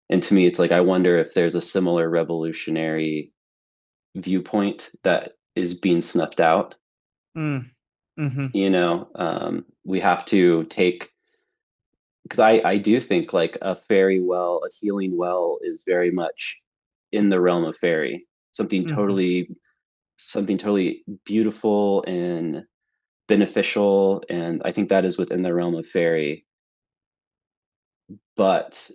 And to me, it's like, I wonder if there's a similar revolutionary viewpoint that is being snuffed out. mm-hmm, We have to take, because I do think like a fairy well, a healing well is very much in the realm of fairy, something mm-hmm, totally, something totally beautiful and beneficial. And I think that is within the realm of fairy. But,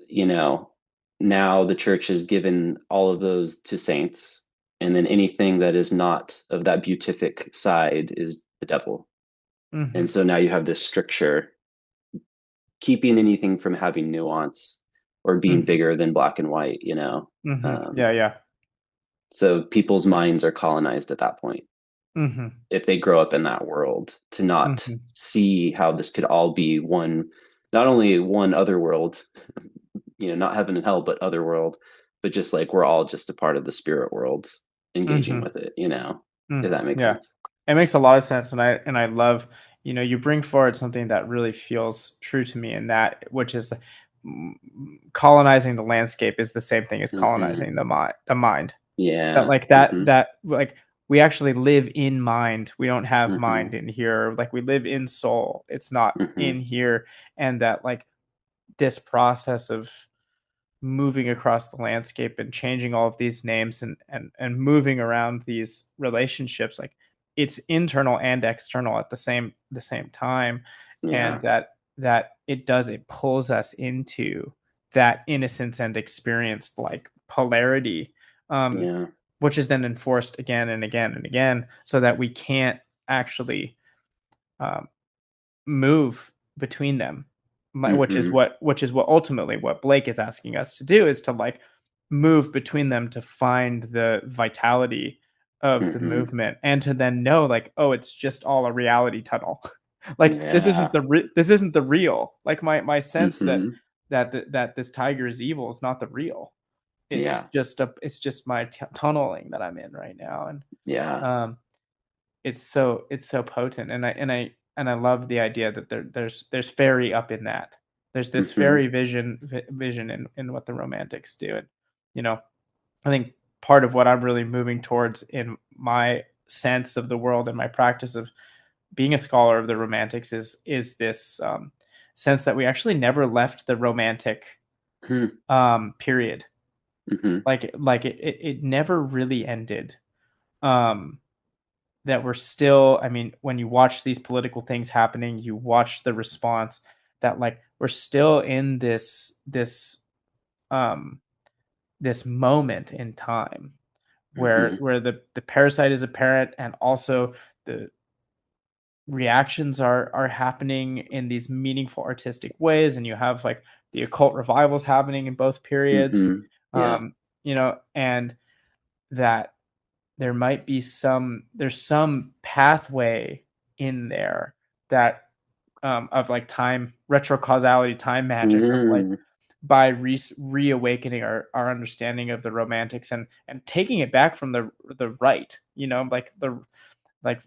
now the church has given all of those to saints. And then anything that is not of that beatific side is the devil. mm-hmm, And so now you have this stricture keeping anything from having nuance or being mm-hmm, bigger than black and white, mm-hmm. Um, Yeah, yeah. so people's minds are colonized at that point Mm-hmm, if they grow up in that world to not mm-hmm, see how this could all be one, not only one other world, not heaven and hell, but other world, but just like we're all just a part of the spirit world engaging mm-hmm, with it, if mm. that makes Yeah, sense. it makes a lot of sense, and I love, you bring forward something that really feels true to me, and that which is, mm, colonizing the landscape is the same thing as Hmm. colonizing the mind. That Yeah. like Hmm. that like we actually live in mind. We don't have Hmm. mind in here. Like, we live in soul. It's not Hmm. in here. And that, like, this process of moving across the landscape and changing all of these names and moving around these relationships, like, it's internal and external at the same time. And Yeah. that it pulls us into that innocence and experienced, like, polarity, um Yeah. which is then enforced again and again and again, so that we can't actually, um, move between them. Which is Hmm. what ultimately what Blake is asking us to do, is to, like, move between them to find the vitality of the Hmm. movement, and to then know, like, oh, it's just all a reality tunnel. Like, Yeah. this isn't the real. Like, my sense that Hmm. that this tiger is evil is not the real. Yeah. It's just my tunneling that I'm in right now. And, Yeah. um it's so potent. And I love the idea that there's fairy up in that. There's this Hmm. fairy vision in what the romantics do. And, you know I think part of what I'm really moving towards in my sense of the world and my practice of being a scholar of the romantics is this, sense that we actually never left the romantic, Hmm. period. Hmm. Like it never really ended. um that we're still, I mean, when you watch these political things happening, you watch the response, that, like, we're still in um this moment in time where Hmm. the parasite is apparent, and also the reactions are happening in these meaningful artistic ways, and you have, like, the occult revivals happening in both periods. Hmm. Yeah. And that there's some pathway in there that of like time retrocausality, time magic of like Mm, by reawakening our understanding of the romantics and taking it back from the right, like the like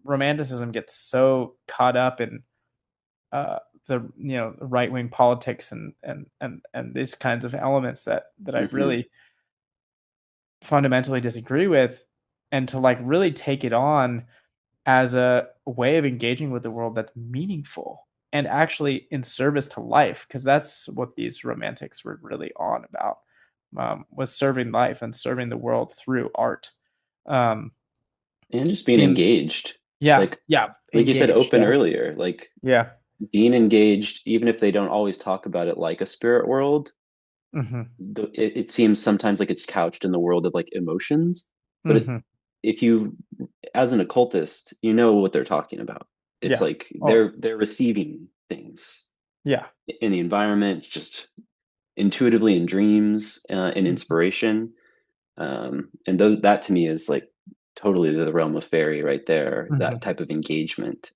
romanticism gets so caught up in uh, the right wing politics and these kinds of elements that I hmm. really fundamentally disagree with, and to like really take it on as a way of engaging with the world that's meaningful and actually in service to life, because that's what these romantics were really on about, was serving life and serving the world through art. um, And just being seeing engaged. yeah, Like yeah, like you said, engaged, open yeah, earlier. Like yeah, being engaged, even if they don't always talk about it like a spirit world, mm-hmm, it seems sometimes like it's couched in the world of like emotions. But mm-hmm, if you, as an occultist, you know what they're talking about. It's yeah, like oh they're receiving things yeah, in the environment, just intuitively in dreams, in mm-hmm, inspiration. And those, that to me is like totally the realm of fairy right there, mm-hmm, that type of engagement.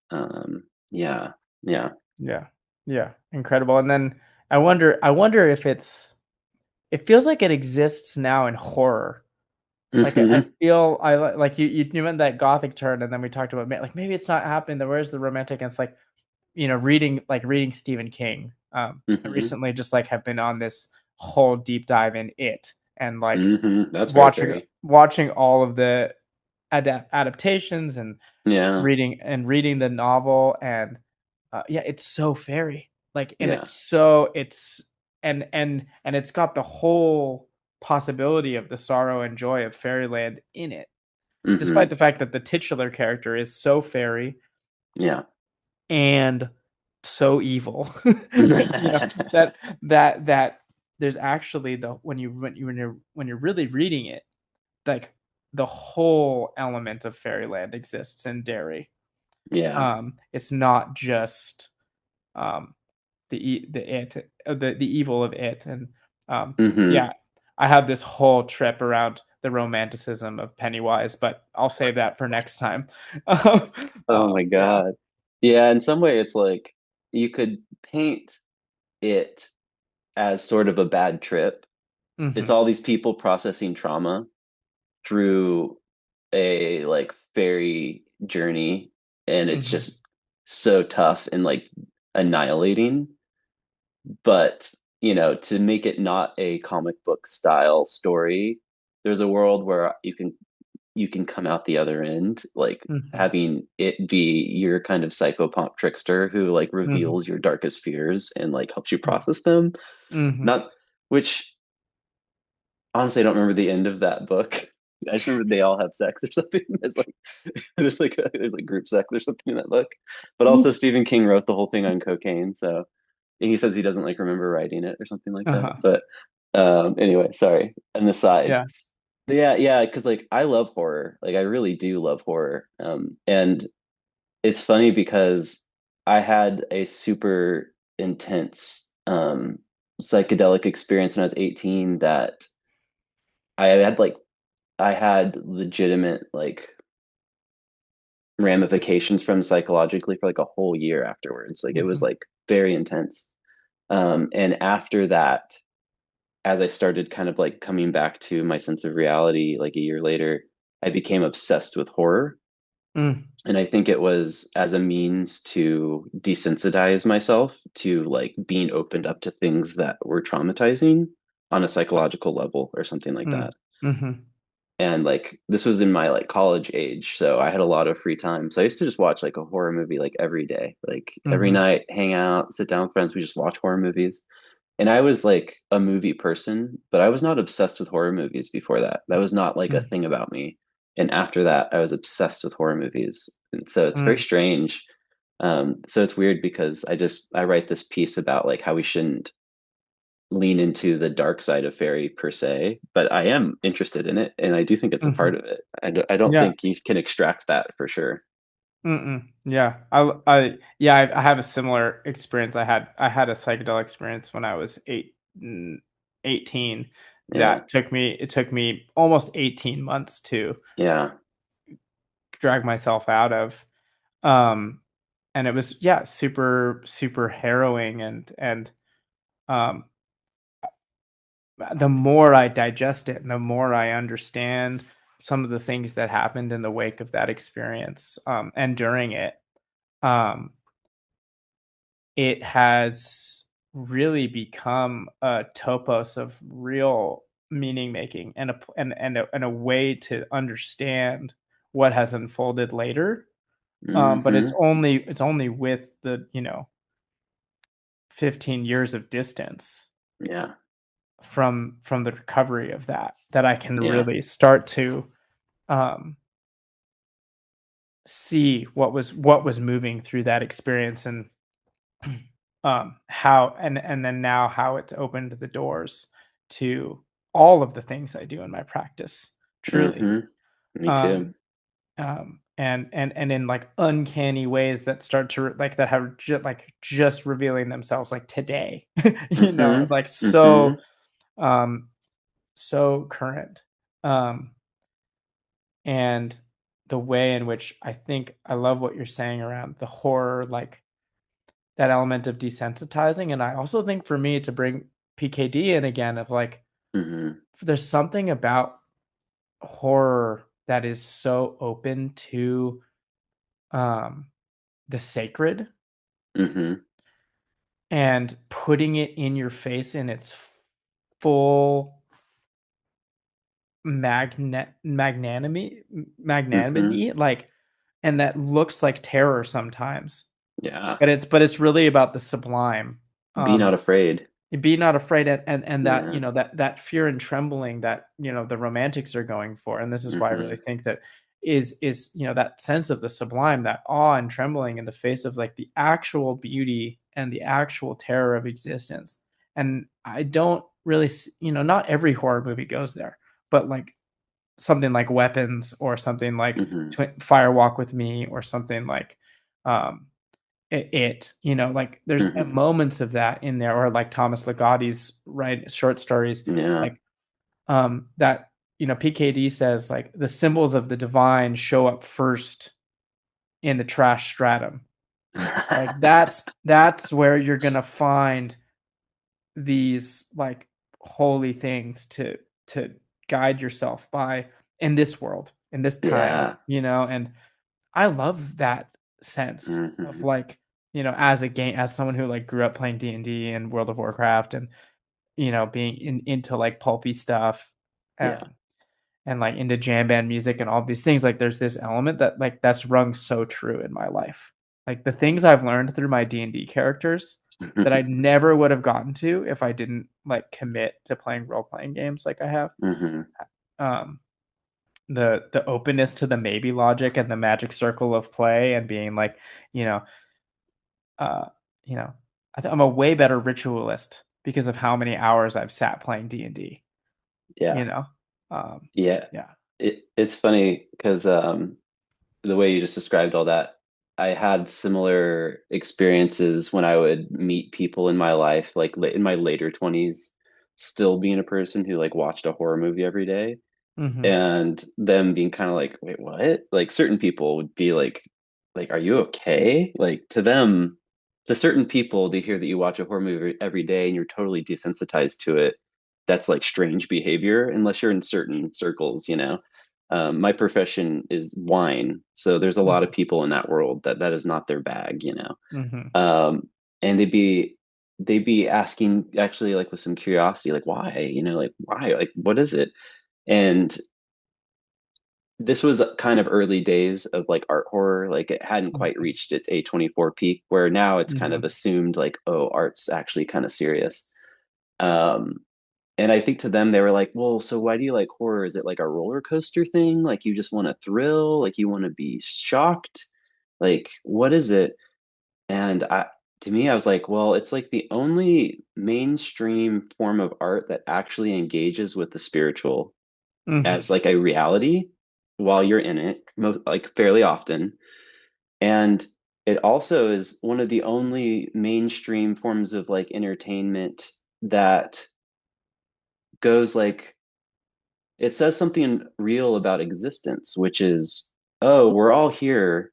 Yeah, yeah. yeah, yeah, incredible. And then I wonder if it feels like it exists now in horror. Like I Hmm. feel like you meant that gothic turn, and then we talked about like maybe it's not happening. Then where's the romantic? And it's like reading Stephen King. I Hmm. recently just like have been on this whole deep dive in it, and like That's very watching fairy. watching all of the adaptations and Yeah, reading the novel, and yeah, it's so fairy. Like, and yeah. it's and it's got the whole possibility of the sorrow and joy of fairyland in it, despite Hmm. the fact that the titular character is so fairy Yeah. and so evil. That that there's actually the when you're really reading it, like the whole element of fairyland exists in Derry. Yeah. It's not just um the evil of it. And Hmm. yeah, I have this whole trip around the romanticism of Pennywise, but I'll save that for next time. Oh my Yeah. God. Yeah, in some way it's like you could paint it as sort of a bad trip. It's Hmm. all these people processing trauma through a like fairy journey, and it's Hmm. just so tough and like annihilating. But to make it not a comic book style story, there's a world where you can come out the other end, like Hmm. having it be your kind of psychopomp trickster who like Hmm. reveals your darkest fears and like helps you process them. Hmm. Not which honestly, I don't remember the end of that book. I just remember they all have sex or something. There's like group sex or something in that book. But also Stephen King wrote the whole thing on cocaine, so he says he doesn't like remember writing it or something like that. Uh-huh. But anyway, sorry. An aside. Yeah. But yeah, yeah, because like I love horror. Like I really do love horror. And it's funny because I had a super intense psychedelic experience when I was 18 that I had legitimate like ramifications from psychologically for like a whole year afterwards. Like it was Hmm. like very intense. And after that, as I started kind of like coming back to my sense of reality, like a year later, I became obsessed with horror. Mm. And I think it was as a means to desensitize myself to like being opened up to things that were traumatizing on a psychological level or something like Mm. that. Hmm. And like this was in my like college age, so I had a lot of free time. So I used to just watch like a horror movie like every day, like every Hmm. night, hang out, sit down with friends, we just watch horror movies. And I was like a movie person, but I was not obsessed with horror movies before that. That was not like a Mm. thing about me. And after that, I was obsessed with horror movies. And so it's very Mm. strange. So it's weird because I write this piece about like how we shouldn't lean into the dark side of fairy per se, but I am interested in it, and I do think it's a Hmm. part of it. I don't Yeah. think you can extract that for sure. Mm-mm. Yeah, yeah, I have a similar experience. I had a psychedelic experience when I was 18. Yeah, It took me almost 18 months to yeah. drag myself out of. Um, and it was, yeah, super super harrowing. And um the more I digest it and the more I understand some of the things that happened in the wake of that experience, and during it, um it has really become a topos of real meaning making, and a way to understand what has unfolded later. But Mm-hmm. it's only with the 15 years of distance Yeah. from the recovery of that I can Yeah. really start to um, see what was moving through that experience, and how, and then now how it's opened the doors to all of the things I do in my practice, truly. Mm-hmm. Me too. um and in like uncanny ways that start to like that have just revealing themselves like today, Mm-hmm. like Mm-hmm. um so current. um and the way in which I think I love what you're saying around the horror, like that element of desensitizing. And I also think for me to bring PKD in again, of like, Mm-hmm. there's something about horror that is so open to um the sacred, Mm-hmm. and putting it in your face in its full Mm-hmm. magnanimity, like, and that looks like terror sometimes, Yeah. but it's really about the sublime. Be not afraid. Be not afraid, and that, Yeah. that fear and trembling that the romantics are going for. And this is why I really Mm-hmm. think that is that sense of the sublime, that awe and trembling in the face of like the actual beauty and the actual terror of existence. And I don't really not every horror movie goes there, but like something like Weapons, or something like Mm-hmm. Fire Walk with Me, or something like um like there's Mm-hmm. moments of that in there, or like Thomas Ligotti's right short stories, Yeah. like that PKD says like the symbols of the divine show up first in the trash stratum. Like that's where you're gonna find these like holy things to guide yourself by in this world, in this time, Yeah. and I love that sense of Mm-hmm. like, as someone who like grew up playing D&D and World of Warcraft, and being into like pulpy stuff, Yeah. um, and like into jam band music and all these things. Like there's this element that like that's rung so true in my life. Like the things I've learned through my D&D characters that I never would have gotten to if I didn't like commit to playing role playing games like I have. Mm-hmm. Um, the openness to the maybe logic and the magic circle of play, and being like, you know, uh, you know, I'm a way better ritualist because of how many hours I've sat playing D&D. You Yeah. know, um, Yeah. yeah. It's funny because the way you just described all that, I had similar experiences when I would meet people in my life, like in my later 20s, still being a person who like watched a horror movie every day, Hmm. and them being kind of like, wait, what? Like certain people would be like, are you okay? Like to them, to certain people, they hear that you watch a horror movie every day and you're totally desensitized to it. That's like strange behavior unless you're in certain circles, you know. My profession is wine, so there's a lot of people in that world that that is not their bag, you know. Hmm. And they'd be asking actually like with some curiosity, like why, you know, like why, like what is it? And this was kind of early days of like art horror. Like it hadn't quite Hmm. reached its A24 peak, where now it's kind of Hmm. assumed like, oh, art's actually kind of serious. Um, and I think to them, they were like, well, so why do you like horror? Is it like a roller coaster thing? Like you just want to thrill? Like you want to be shocked? Like what is it? And to me, I was like, well, it's like the only mainstream form of art that actually engages with the spiritual as Hmm. like a reality while you're in it, like fairly often. And it also is one of the only mainstream forms of like entertainment that goes like it says something real about existence, which is, oh, we're all here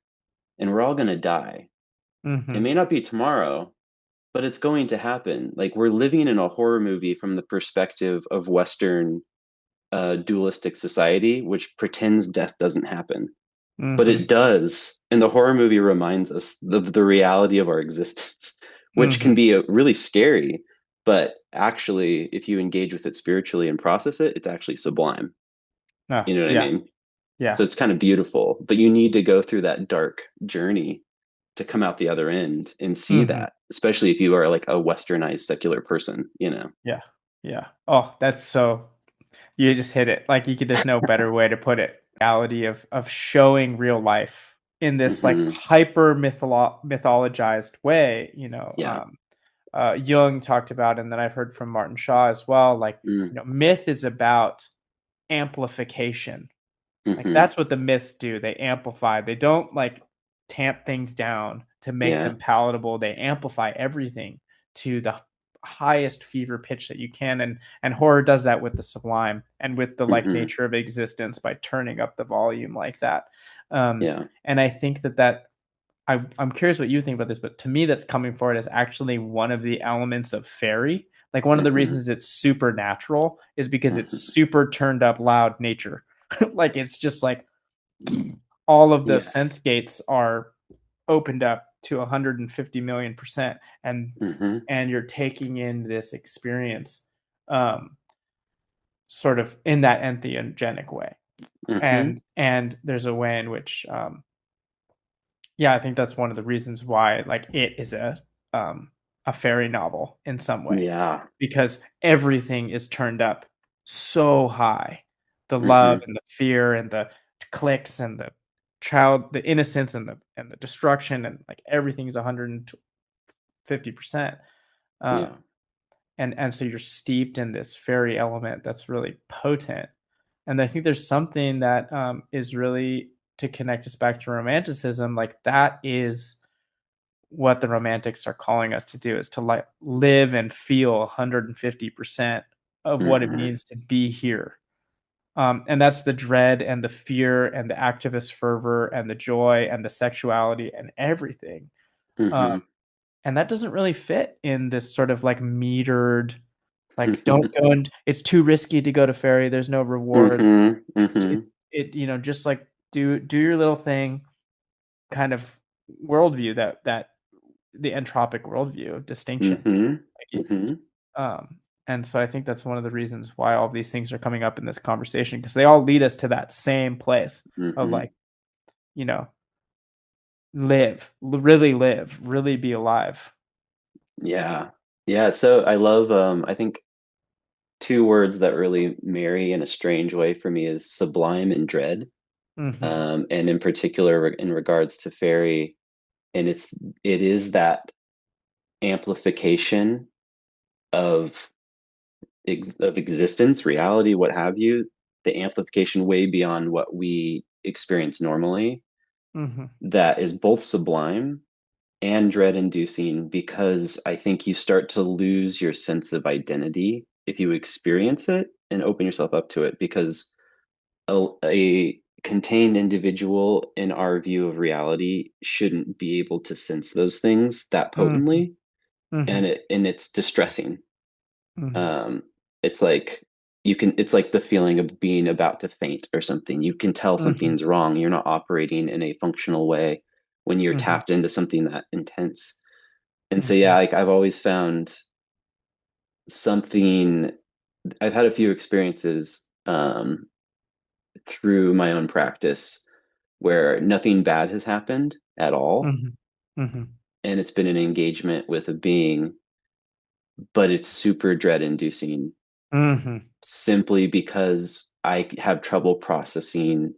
and we're all going to die. It Mm-hmm. may not be tomorrow, but it's going to happen. Like we're living in a horror movie from the perspective of Western dualistic society, which pretends death doesn't happen. But Mm-hmm. it does. And the horror movie reminds us of the reality of our existence, which Mm-hmm. can be really scary. But actually, if you engage with it spiritually and process it, it's actually sublime. Oh, You know what I yeah. mean? Yeah. So it's kind of beautiful, but you need to go through that dark journey to come out the other end and see Mm-hmm. that, especially if you are like a westernized secular person, you know? Yeah. Yeah. Oh, that's so you just hit it. Like you could there's no better way to put it. Reality of showing real life in this like Hmm. hyper mythologized way, Yeah. Jung talked about, and then I've heard from Martin Shaw as well. Like, Mm. myth is about amplification. Like Hmm. that's what the myths do. They amplify. They don't like tamp things down to make Yeah. them palatable. They amplify everything to the highest fever pitch that you can. And horror does that with the sublime and with the like Hmm. nature of existence by turning up the volume like that. Yeah. And I think that I'm curious what you think about this, but to me, that's coming forward as actually one of the elements of fairy. Like one of the Hmm. reasons it's supernatural is because it's Hmm. super turned up loud nature. Like it's just like all of the Yes. sense gates are opened up to 150 million%, Hmm. and you're taking in this experience, um, sort of in that entheogenic way. Hmm. And there's a way in which, yeah, I think that's one of the reasons why like it is a fairy novel in some way, Yeah. because everything is turned up so high. The love Hmm. and the fear and the clicks and the child, the innocence and the destruction, and like everything's 150%. Yeah. Um, and so you're steeped in this fairy element that's really potent. And I think there's something that is really to connect us back to romanticism. Like that is what the romantics are calling us to do, is to like live and feel 150% of what it Hmm. means to be here. And that's the dread and the fear and the activist fervor and the joy and the sexuality and everything. Um, Hmm. and that doesn't really fit in this sort of like metered, like don't go, and it's too risky to go to fairy. There's no reward. Hmm. It's Hmm. just like do your little thing, kind of worldview, that the entropic worldview of distinction. Hmm. Like, Hmm. and so I think that's one of the reasons why all these things are coming up in this conversation, because they all lead us to that same place of Hmm. like, you know, live, really be alive. Yeah. Yeah. So I love, I think two words that really marry in a strange way for me is sublime and dread. Mm-hmm. And in particular in regards to fairy, and it is that amplification of of existence, reality, what have you, the amplification way beyond what we experience normally, Mm-hmm. that is both sublime and dread inducing, because I think you start to lose your sense of identity if you experience it and open yourself up to it, because a contained individual in our view of reality shouldn't be able to sense those things that Mm-hmm. potently, Mm-hmm. and it's distressing. Mm-hmm. um it's like it's like the feeling of being about to faint or something. You can tell Mm-hmm. something's wrong. You're not operating in a functional way when you're Mm-hmm. tapped into something that intense. And so Mm-hmm. yeah, like I've always found something, I've had a few experiences through my own practice where nothing bad has happened at all, Mm-hmm. Mm-hmm. and it's been an engagement with a being, but it's super dread inducing, Mm-hmm. simply because I have trouble processing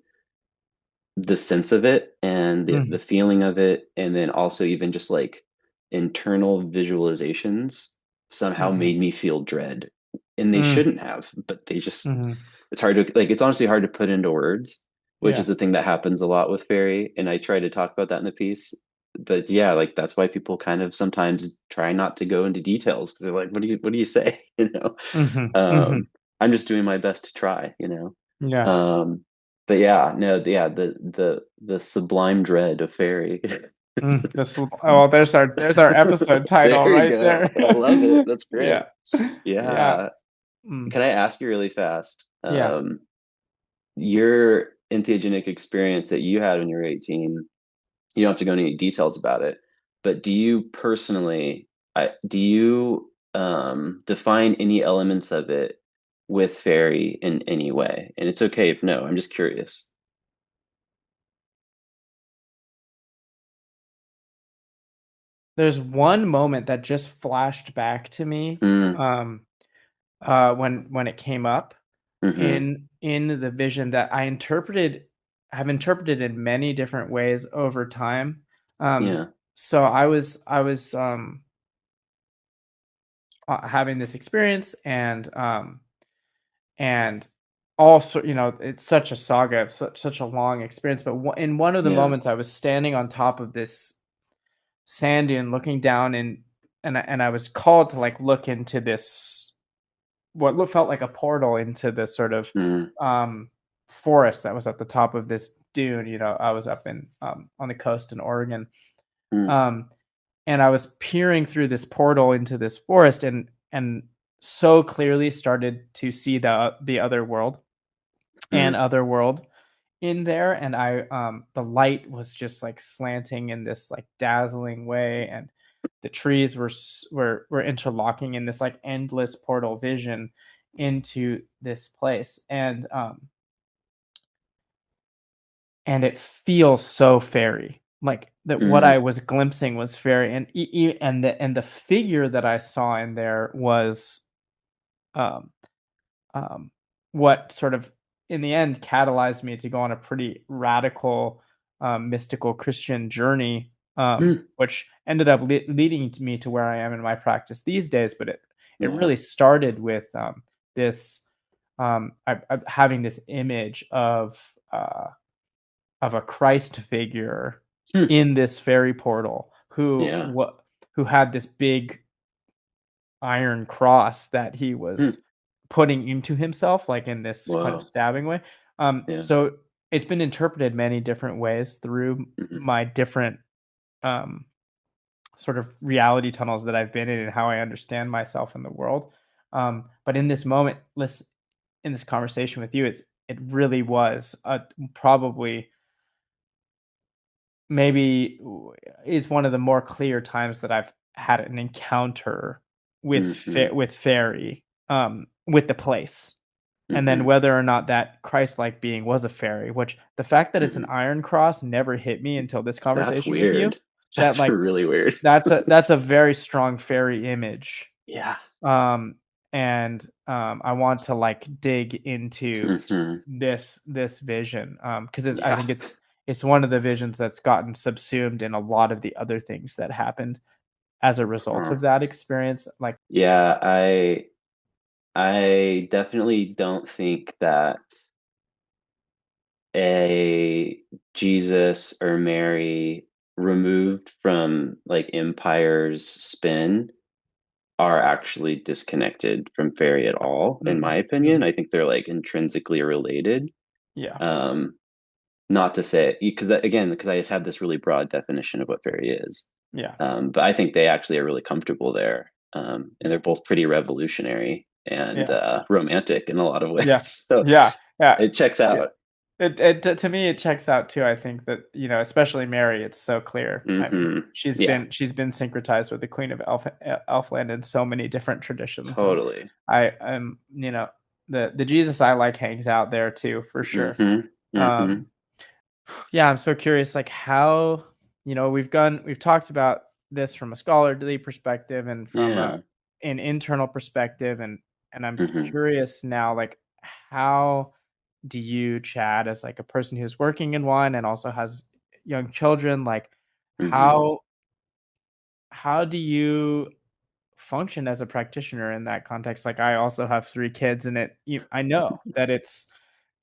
the sense of it and the Mm-hmm. feeling of it, and then also even just like internal visualizations somehow Mm-hmm. made me feel dread, and they Mm-hmm. shouldn't have, but they just, Mm-hmm. it's hard to like, it's honestly hard to put into words, which is Yeah. the thing that happens a lot with fairy, and I try to talk about that in the piece. But yeah, like that's why people kind of sometimes try not to go into details, because they're like, what do you say? Mm-hmm. Mm-hmm. um I'm just doing my best to try, Yeah. but yeah, no, yeah, the sublime dread of fairy. Oh, there's our episode title There we right go. there. I love it. That's Yeah. great. Yeah. Yeah. Mm. Can I ask you really fast? Yeah. Your entheogenic experience that you had when you were 18, you don't have to go into any details about it, but do you personally, do you define any elements of it with fairy in any way? And it's okay if no, I'm just curious. There's one moment that just flashed back to me Mm, when it came up mm-hmm. in the vision that have interpreted in many different ways over time. Um, Yeah. so I was having this experience and also, it's such a saga, such a long experience. But in one of the Yeah. moments, I was standing on top of this sand dune, looking down, and I was called to like look into this what felt like a portal into this sort of Mm, um, forest that was at the top of this dune. I was up in on the coast in Oregon, mm, um, and I was peering through this portal into this forest, and so clearly started to see the other world and mm, Otherworld in there. And the light was just like slanting in this like dazzling way, and the trees were interlocking in this like endless portal vision into this place. And it feels so fairy, like that what I mm, was glimpsing was fairy. And the figure that I saw in there was um um, what sort of in the end catalyzed me to go on a pretty radical mystical Christian journey, mm. which ended up leading to me to where I am in my practice these days. But it Yeah. really started with this having this image of a Christ figure Hmm. in this fairy portal Yeah. who had this big iron cross that he was Hmm. putting into himself, like in this kind of Whoa. stabbing way. Yeah. So it's been interpreted many different ways through Hmm. my different um, sort of reality tunnels that I've been in and how I understand myself in the world. But in this moment, in this conversation with you, it really was probably maybe is one of the more clear times that I've had an encounter Hmm. with fairy, with the place. And then Hmm. whether or not that Christ-like being was a fairy, which the fact that it's an Hmm. iron cross never hit me until this That's conversation with you. weird. That That's like really weird. that's a very strong fairy image. Yeah. Um, and I want to like dig into Hmm. this vision, because I Yeah. think it's one of the visions that's gotten subsumed in a lot of the other things that happened as a result Huh. of that experience. Like, Yeah, I definitely don't think that a Jesus or Mary removed from like Empire's spin are actually disconnected from fairy at all, in mm, my opinion. mm, I think they're like intrinsically related. yeah, Um, Not to say because again, because I just have this really broad definition of what fairy is. yeah, But I think they actually are really comfortable there. And they're both pretty revolutionary and yeah, romantic in a lot of ways. yeah, So yeah, yeah, it checks yeah. out. To me it checks out too. I think that, especially Mary, it's so clear. I mean, Hmm. she's Yeah, been she's been syncretized with the Queen of Elfland in so many different traditions, and totally. I am, the Jesus I like hangs out there too, for sure. Hmm. Hmm. Um, yeah, I'm so curious, like how, we've talked about this from a scholarly perspective and from Yeah. an internal perspective, and I'm Hmm. curious now, like how do you, Chad, as like a person who's working in one and also has young children, like Hmm. how do you function as a practitioner in that context? Like, I also have three kids, and I know that it's,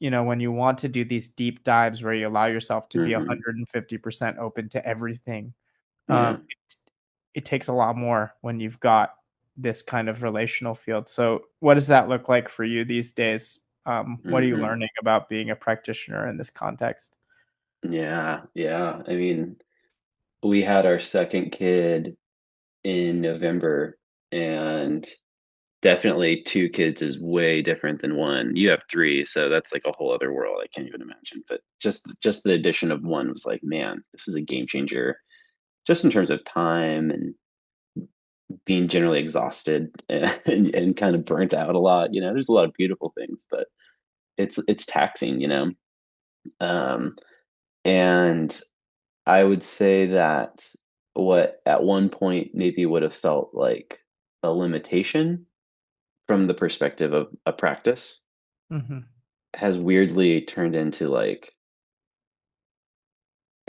when you want to do these deep dives where you allow yourself to be Hmm. 150% open to everything, Yeah. it takes a lot more when you've got this kind of relational field. So what does that look like for you these days? What are you Hmm. learning about being a practitioner in this context? Yeah. Yeah. I mean, we had our second kid in November, and definitely two kids is way different than one. You have three, so that's like a whole other world. I can't even imagine. But just the addition of one was like, man, this is a game changer, just in terms of time and being generally exhausted and kind of burnt out a lot. There's a lot of beautiful things, but it's taxing. Um, and I would say that what at one point maybe would have felt like a limitation from the perspective of a practice Mm-hmm. has weirdly turned into like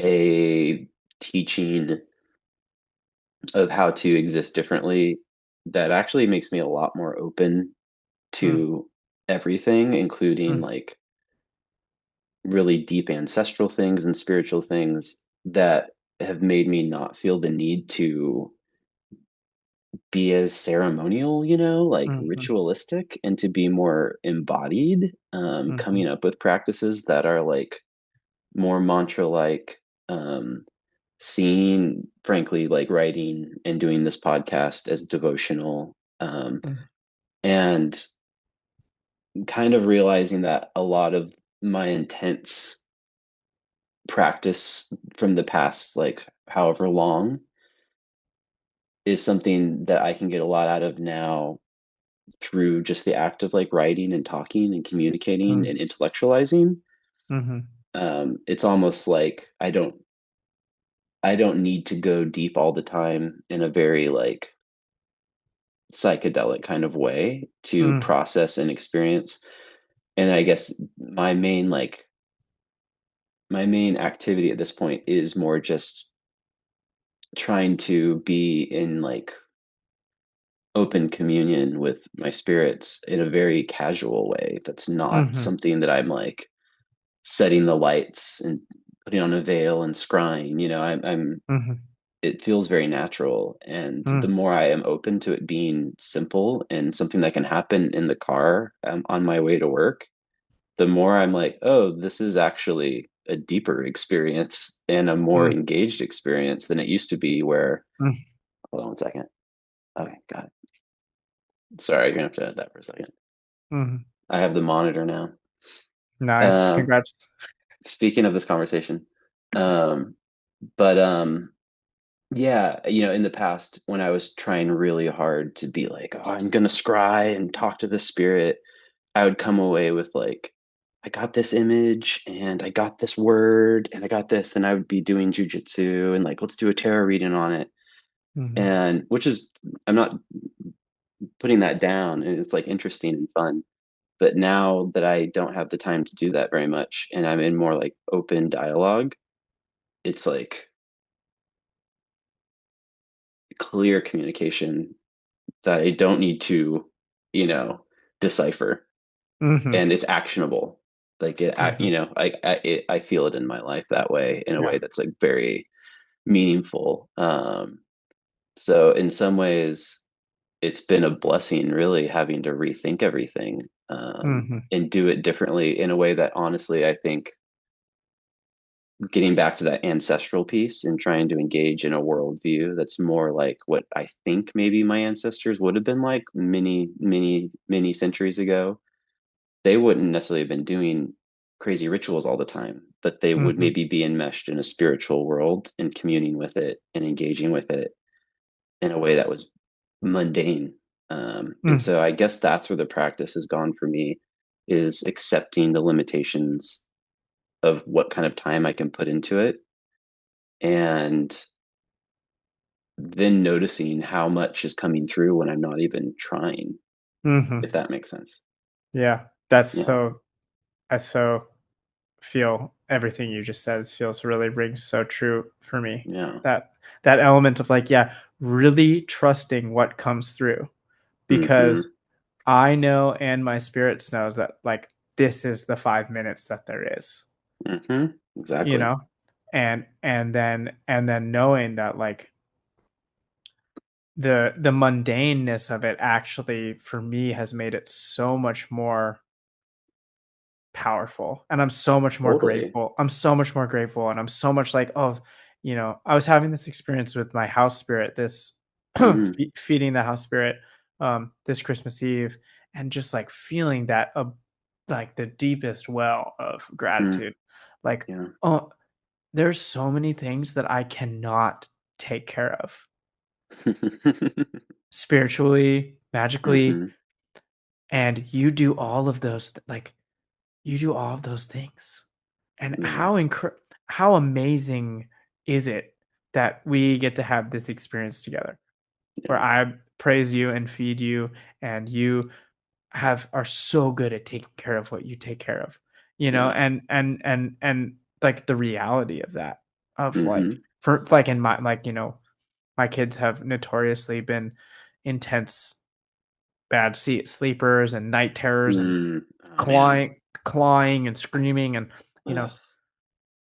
a teaching of how to exist differently that actually makes me a lot more open to everything, including Mm-hmm. like really deep ancestral things and spiritual things that have made me not feel the need to be as ceremonial, like Mm-hmm. ritualistic, and to be more embodied, Mm-hmm. coming up with practices that are like more mantra like, seeing, frankly, like writing and doing this podcast as devotional, and kind of realizing that a lot of my intense practice from the past, like however long, is something that I can get a lot out of now through just the act of like writing and talking and communicating and intellectualizing. Mm-hmm. It's almost like I don't need to go deep all the time in a very like psychedelic kind of way to Mm-hmm. process and experience. And I guess my main activity at this point is more just trying to be in like open communion with my spirits in a very casual way. That's not Mm-hmm. something that I'm like setting the lights and putting on a veil and scrying. I'm Mm-hmm. it feels very natural. And the Mm-hmm. more I am open to it being simple and something that can happen in the car, on my way to work, the more I'm like, oh, this is actually a deeper experience and a more engaged experience than it used to be. Where, hold on 1 second. Okay, got it. Sorry, you're gonna have to edit that for a second. Mm-hmm. I have the monitor now. Nice. Um, Congrats. Speaking of this conversation, um, but yeah, in the past when I was trying really hard to be like, oh, I'm gonna scry and talk to the spirit, I would come away with like, I got this image and I got this word and I got this, and I would be doing jujitsu and like, let's do a tarot reading on it. Mm-hmm. And which is, I'm not putting that down, and it's like interesting and fun. But now that I don't have the time to do that very much and I'm in more like open dialogue, it's like clear communication that I don't need to, you know, decipher, Mm-hmm. and it's actionable. Like Mm-hmm. I feel it in my life that way, in a Yeah. way that's like very meaningful. So in some ways, it's been a blessing, really, having to rethink everything, Mm-hmm. and do it differently in a way that honestly, I think getting back to that ancestral piece and trying to engage in a worldview that's more like what I think maybe my ancestors would have been like many, many, many centuries ago. They wouldn't necessarily have been doing crazy rituals all the time, but they would Mm-hmm. maybe be enmeshed in a spiritual world and communing with it and engaging with it in a way that was mundane. And Mm-hmm. so I guess that's where the practice has gone for me, is accepting the limitations of what kind of time I can put into it, and then noticing how much is coming through when I'm not even trying, Mm-hmm. if that makes sense. Yeah. That's Yeah. so I so feel everything you just said feels really rings so true for me. Yeah. That that element of like, yeah, really trusting what comes through because Mm-hmm. I know and my spirits knows that like this is the 5 minutes that there is, Mm-hmm. you Exactly. know? And then knowing that like the mundaneness of it actually for me has made it so much more powerful, and I'm so much more Totally. grateful. I'm so much more grateful, and I'm so much like, oh, I was having this experience with my house spirit, this Mm, feeding the house spirit this Christmas Eve, and just like feeling that like the deepest well of mm, gratitude. Like, yeah. oh, there's so many things that I cannot take care of spiritually, magically, Mhm. and you do all of those you do all of those things. And Yeah, how amazing is it that we get to have this experience together where yeah, I praise you and feed you, and you are so good at taking care of what you take care of, yeah. and like the reality of that, of like Mhm. for like in my like, my kids have notoriously been intense bad sleepers and night terrors and Mm. Oh, man. clawing and screaming, and you know Ugh.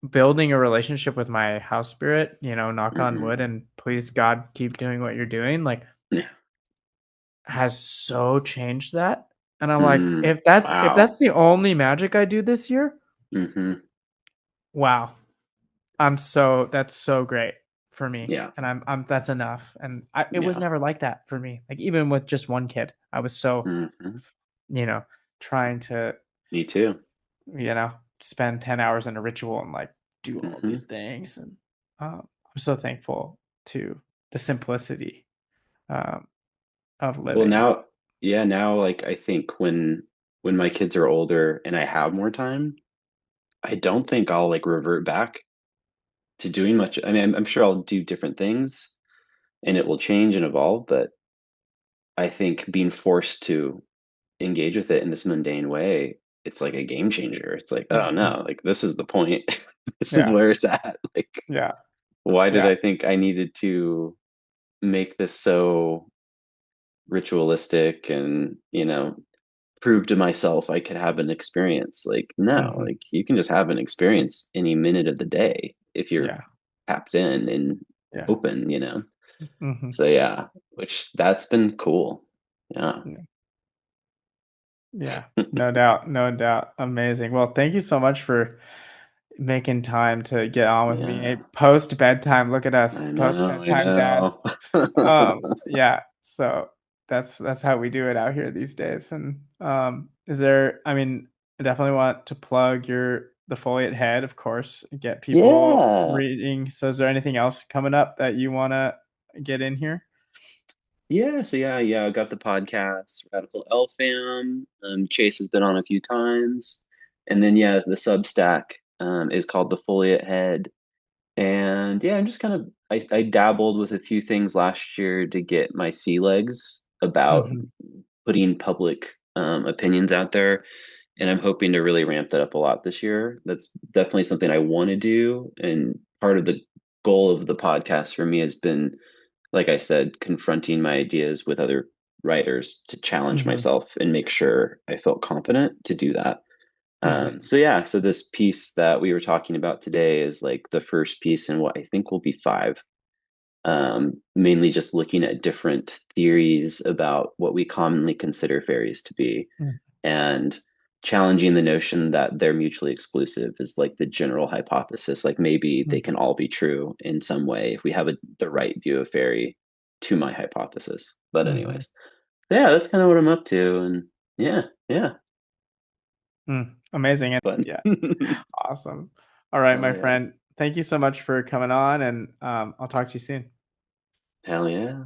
building a relationship with my house spirit, knock on Mhm. wood, and please God keep doing what you're doing, like, Yeah. has so changed that. And I'm like, Mm. if that's Wow. the only magic I do this year, Mhm. wow, that's so great for me. Yeah. And I'm that's enough. And it was Yeah. never like that for me. Like, even with just one kid, I was so, Mhm. you know, trying to, Me too. you know, spend 10 hours in a ritual and like do all these Mhm. things. And I'm so thankful to the simplicity um, of Well, living. now, yeah, now, like, I think when my kids are older and I have more time, I don't think I'll like revert back to doing much. I mean, I'm sure I'll do different things and it will change and evolve, but I think being forced to engage with it in this mundane way, it's like a game changer. It's like, oh Mhm. no, like this is the point. This is Yeah, where it's at. Like, yeah, why did yeah. I think I needed to make this so ritualistic and, prove to myself I could have an experience? Like, no, Mhm. like you can just have an experience any minute of the day if you're Yeah, tapped in and yeah. open. Mhm. So yeah, which that's been cool. Yeah. Yeah, yeah. No doubt, no doubt. Amazing. Well, thank you so much for making time to get on with me. Hey, Yeah. post bedtime, look at I us, post know, I bedtime dads. know. Yeah, so that's how we do it out here these days. And is there, I mean, I definitely want to plug the Foliate Head, of course, get people Yeah. reading. So is there anything else coming up that you want to get in here? Yeah, so yeah, I got the podcast, Radical Elphame. Chase has been on a few times. And then yeah, the Substack is called The Foliate Head. And yeah, I'm just kind of I dabbled with a few things last year to get my sea legs about Mhm. putting public opinions out there. And I'm hoping to really ramp that up a lot this year. That's definitely something I want to do. And part of the goal of the podcast for me has been, like I said, confronting my ideas with other writers to challenge Mhm. myself and make sure I felt confident to do that. Mhm. So yeah, so this piece that we were talking about today is like the first piece in what I think will be five. Mainly just looking at different theories about what we commonly consider fairies to be, Mm. and challenging the notion that they're mutually exclusive is like the general hypothesis. Like maybe they Mm. can all be true in some way if we have the right view of fairy, to my hypothesis. But Mhm. anyways, yeah, that's kind of what I'm up to, and yeah, yeah, Amazing. And fun. yeah, awesome. All right, Oh my yeah, friend. Thank you so much for coming on, and I'll talk to you soon. hell yeah.